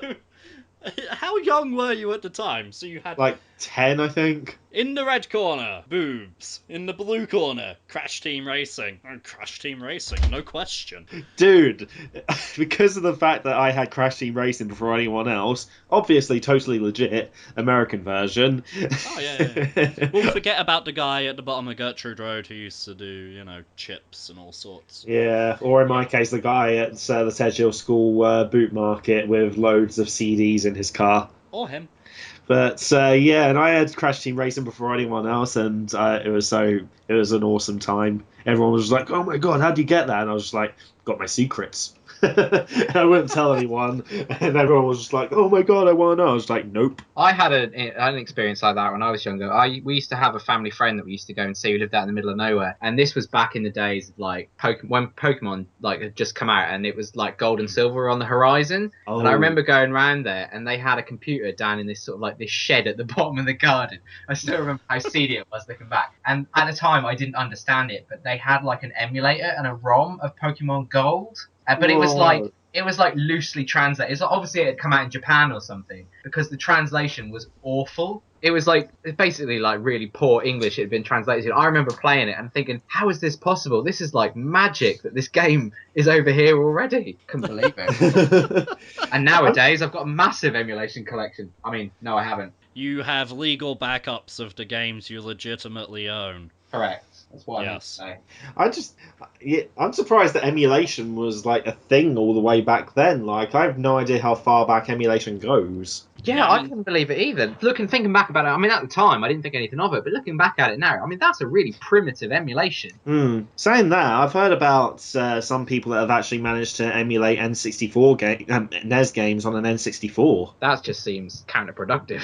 how young were you at the time? So you had Like 10, I think. in the red corner, boobs. In the blue corner, Crash Team Racing. Oh, Crash Team Racing, no question. Dude, because of the fact that I had Crash Team Racing before anyone else, obviously totally legit, American version. Oh, yeah. We'll forget about the guy at the bottom of Gertrude Road who used to do, chips and all sorts. Yeah, or in my case, the guy at the Sedgehill School boot market with loads of CDs in his car. Or him. But yeah, and I had Crash Team Racing before anyone else, and it was an awesome time. Everyone was like, "Oh my god, how do you get that?" And I was just like, "Got my secrets." And I wouldn't tell anyone, and everyone was just like, "Oh my god, I want to know." I was like, "Nope." I had an experience like that when I was younger. We used to have a family friend that we used to go and see who lived out in the middle of nowhere, and this was back in the days of like when Pokemon like had just come out, and it was like gold and silver on the horizon. Oh. And I remember going around there, and they had a computer down in this sort of like this shed at the bottom of the garden. I still remember how seedy it was looking back. And at the time, I didn't understand it, but they had like an emulator and a ROM of Pokemon Gold. But it was like loosely translated. It's obviously it had come out in Japan or something because the translation was awful. It was like basically like really poor English. It had been translated. I remember playing it and thinking, how is this possible? This is like magic that this game is over here already. Couldn't believe it. And nowadays I've got a massive emulation collection. I mean, no, I haven't. You have legal backups of the games you legitimately own. Correct. That's what I meant to Yes. say. I'm surprised that emulation was like a thing all the way back then. Like, I have no idea how far back emulation goes. Yeah, I I mean, couldn't believe it either. Thinking back about it, I mean, at the time, I didn't think anything of it, but looking back at it now, I mean, that's a really primitive emulation. Saying that, I've heard about some people that have actually managed to emulate NES games on an N64. That just seems counterproductive.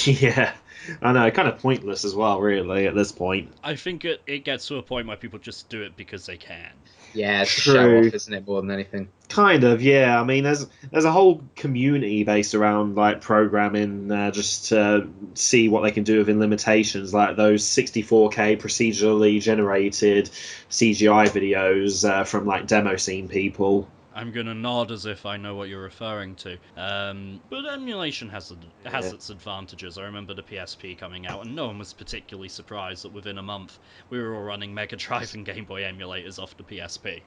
Yeah, I know, kind of pointless as well, really, at this point. I think it gets to a point where people just do it because they can. Yeah, it's to True. show off, isn't it, more than anything? Kind of, yeah. I mean, there's a whole community based around like programming, just to see what they can do within limitations, like those 64K procedurally generated CGI videos from like demo scene people. I'm gonna nod as if I know what you're referring to. But emulation has Yeah. its advantages. I remember the PSP coming out, and no one was particularly surprised that within a month we were all running Mega Drive and Game Boy emulators off the PSP.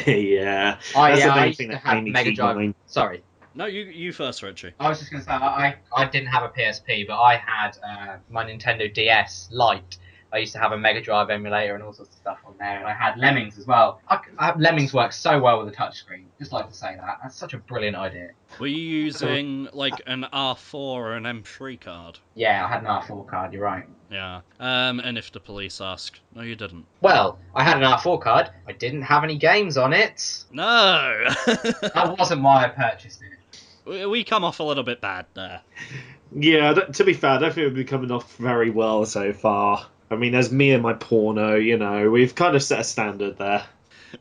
Yeah, I that's the main used thing to that made have me Mega change my Drive. mind. Sorry, No, you first, Richie. I was just going to say I didn't have a PSP, but I had my Nintendo DS Lite. I used to have a Mega Drive emulator and all sorts of stuff on there, and I had Lemmings as well. Lemmings works so well with a touchscreen. Just like to say that. That's such a brilliant idea. Were you using like an R4 or an M3 card? Yeah, I had an R4 card. You're right. Yeah. And if the police ask, no, you didn't. Well, I had an R4 card. I didn't have any games on it. No. That wasn't why I purchased it. We come off a little bit bad there. Yeah, to be fair, I don't think we've been coming off very well so far. I mean, there's me and my porno, we've kind of set a standard there.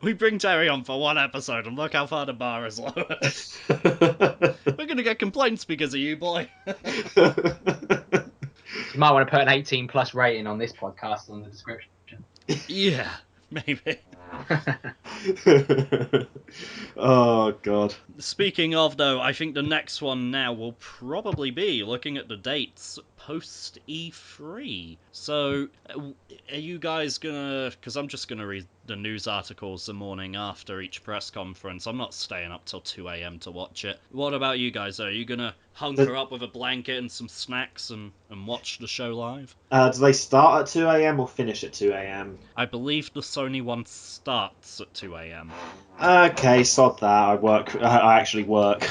We bring Terry on for one episode and look how far the bar is lowered. We're gonna get complaints because of you, boy. You might want to put an 18 plus rating on this podcast on the description. Yeah, maybe. Oh, God. Speaking of, though, I think the next one now will probably be looking at the dates post E3. So, are you guys gonna... Because I'm just gonna read the news articles the morning after each press conference. I'm not staying up till 2 a.m. to watch it. What about you guys, though? Are you gonna hunker up with a blanket and some snacks and watch the show live? Do they start at 2 a.m. or finish at 2 a.m.? I believe the Sony one starts at 2 a.m. Okay, sod that. I actually work.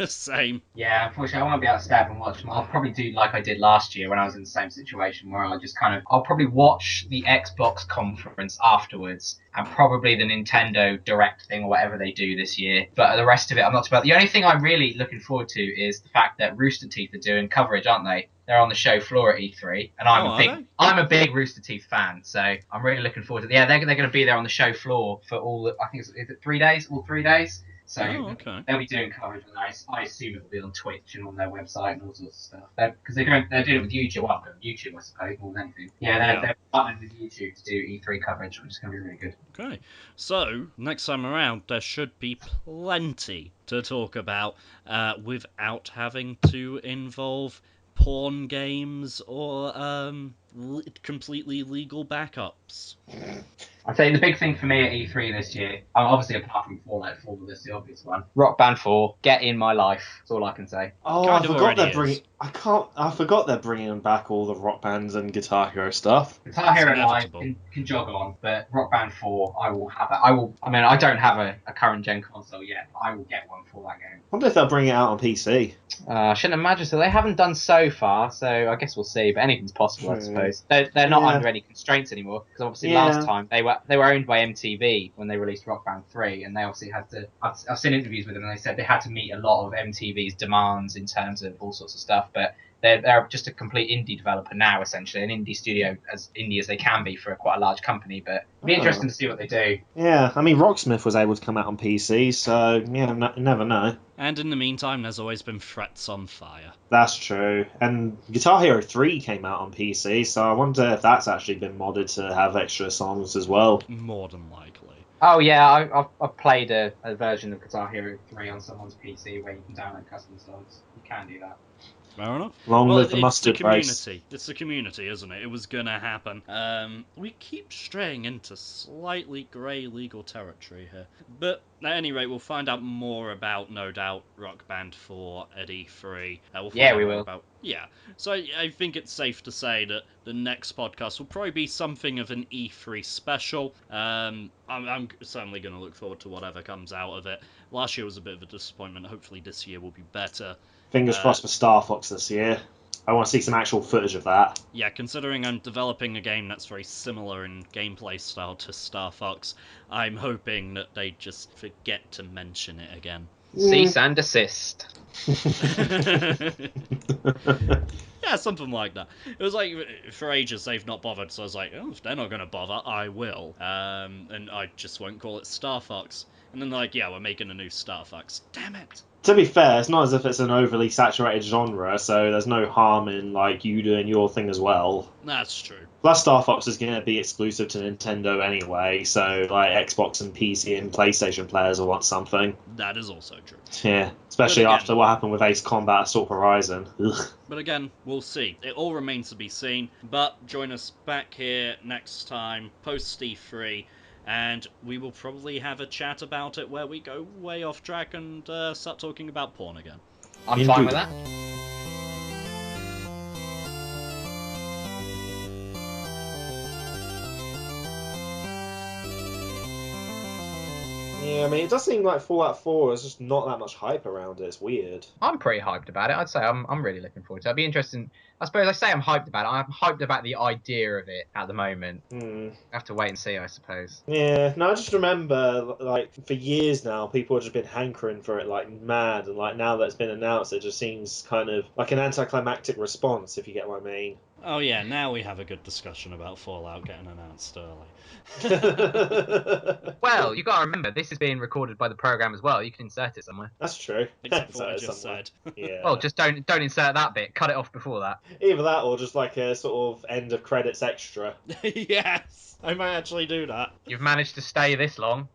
Same. Yeah, unfortunately, I won't be able to stay up and watch them. I'll probably do like I did last year when I was in the same situation, where I'll probably watch the Xbox conference afterwards, and probably the Nintendo Direct thing or whatever they do this year. But the rest of it, I'm not about. The only thing I'm really looking forward to is the fact that Rooster Teeth are doing coverage, aren't they? They're on the show floor at E3, and I'm a big Rooster Teeth fan, so I'm really looking forward to it. Yeah, they're going to be there on the show floor for I think is it 3 days, all 3 days. So okay. they'll be doing coverage, and I assume it'll be on Twitch and on their website and all sorts of stuff. Because they're doing it with YouTube. Well, YouTube, I suppose, more than anything. Yeah, they're partnered with YouTube to do E3 coverage, which is going to be really good. Okay, so next time around there should be plenty to talk about without having to involve porn games or completely legal backups. I'd say the big thing for me at E3 this year, obviously apart from Fallout 4, that's the obvious one. Rock Band 4, get in my life. That's all I can say. Oh, Kind I of forgot already is. I forgot they're bringing back all the Rock Bands and Guitar Hero stuff. Guitar Hero inevitable. Live can jog on, but Rock Band 4, I will have it. I don't have a current gen console yet, but I will get one for that game. I wonder if they'll bring it out on PC. I shouldn't imagine so. They haven't done so far, so I guess we'll see. But anything's possible, I suppose. They're not under any constraints anymore, because obviously last time they were owned by MTV when they released Rock Band 3, and they obviously had to. I've seen interviews with them, and they said they had to meet a lot of MTV's demands in terms of all sorts of stuff, but. They're just a complete indie developer now, essentially, an indie studio, as indie as they can be for quite a large company. But it'll be interesting to see what they do. Yeah, I mean, Rocksmith was able to come out on PC, so yeah, never know. And in the meantime, there's always been Threats on Fire. That's true. And Guitar Hero 3 came out on PC, so I wonder if that's actually been modded to have extra songs as well. More than likely. Oh yeah, I've played a version of Guitar Hero 3 on someone's PC where you can download custom songs. You can do that. Fair enough. Long live the mustard race. It's the community, isn't it? It was gonna happen. We keep straying into slightly grey legal territory here. But At any rate, we'll find out more about, no doubt, Rock Band 4 at E3. We'll find Yeah, out we more will. about... Yeah. So I think it's safe to say that the next podcast will probably be something of an E3 special. I'm certainly going to look forward to whatever comes out of it. Last year was a bit of a disappointment. Hopefully this year will be better. Fingers crossed for Star Fox this year. I want to see some actual footage of that. Yeah, considering I'm developing a game that's very similar in gameplay style to Star Fox, I'm hoping that they just forget to mention it again. Cease and desist. Yeah, something like that. It was like, for ages they've not bothered, so I was like, oh, if they're not going to bother, I will. And I just won't call it Star Fox. And then they're like, yeah, we're making a new Star Fox. Damn it! To be fair, it's not as if it's an overly saturated genre, so there's no harm in like you doing your thing as well. That's true. Plus, Star Fox is going to be exclusive to Nintendo anyway, so like Xbox and PC and PlayStation players will want something. That is also true. Yeah, especially again, after what happened with Ace Combat Assault Horizon. Ugh. But again, we'll see. It all remains to be seen. But join us back here next time, post E3, and we will probably have a chat about it where we go way off track and start talking about porn again. I'm fine with that. Yeah, I mean, it does seem like Fallout 4 is just not that much hype around it. It's weird. I'm pretty hyped about it. I'd say I'm really looking forward to it. It'd be interesting. I suppose I say I'm hyped about it. I'm hyped about the idea of it at the moment. I have to wait and see, I suppose. Yeah, no, I just remember, like, for years now, people have just been hankering for it like mad, and like now that it's been announced, it just seems kind of like an anticlimactic response, if you get what I mean. Oh yeah, now we have a good discussion about Fallout getting announced early. Well, you got to remember, this is being recorded by the program as well. You can insert it somewhere. That's true. Except for what I Insert it just somewhere. said. Yeah. Well, just don't insert that bit. Cut it off before that. Either that or just like a sort of end of credits extra. Yes, I might actually do that. You've managed to stay this long.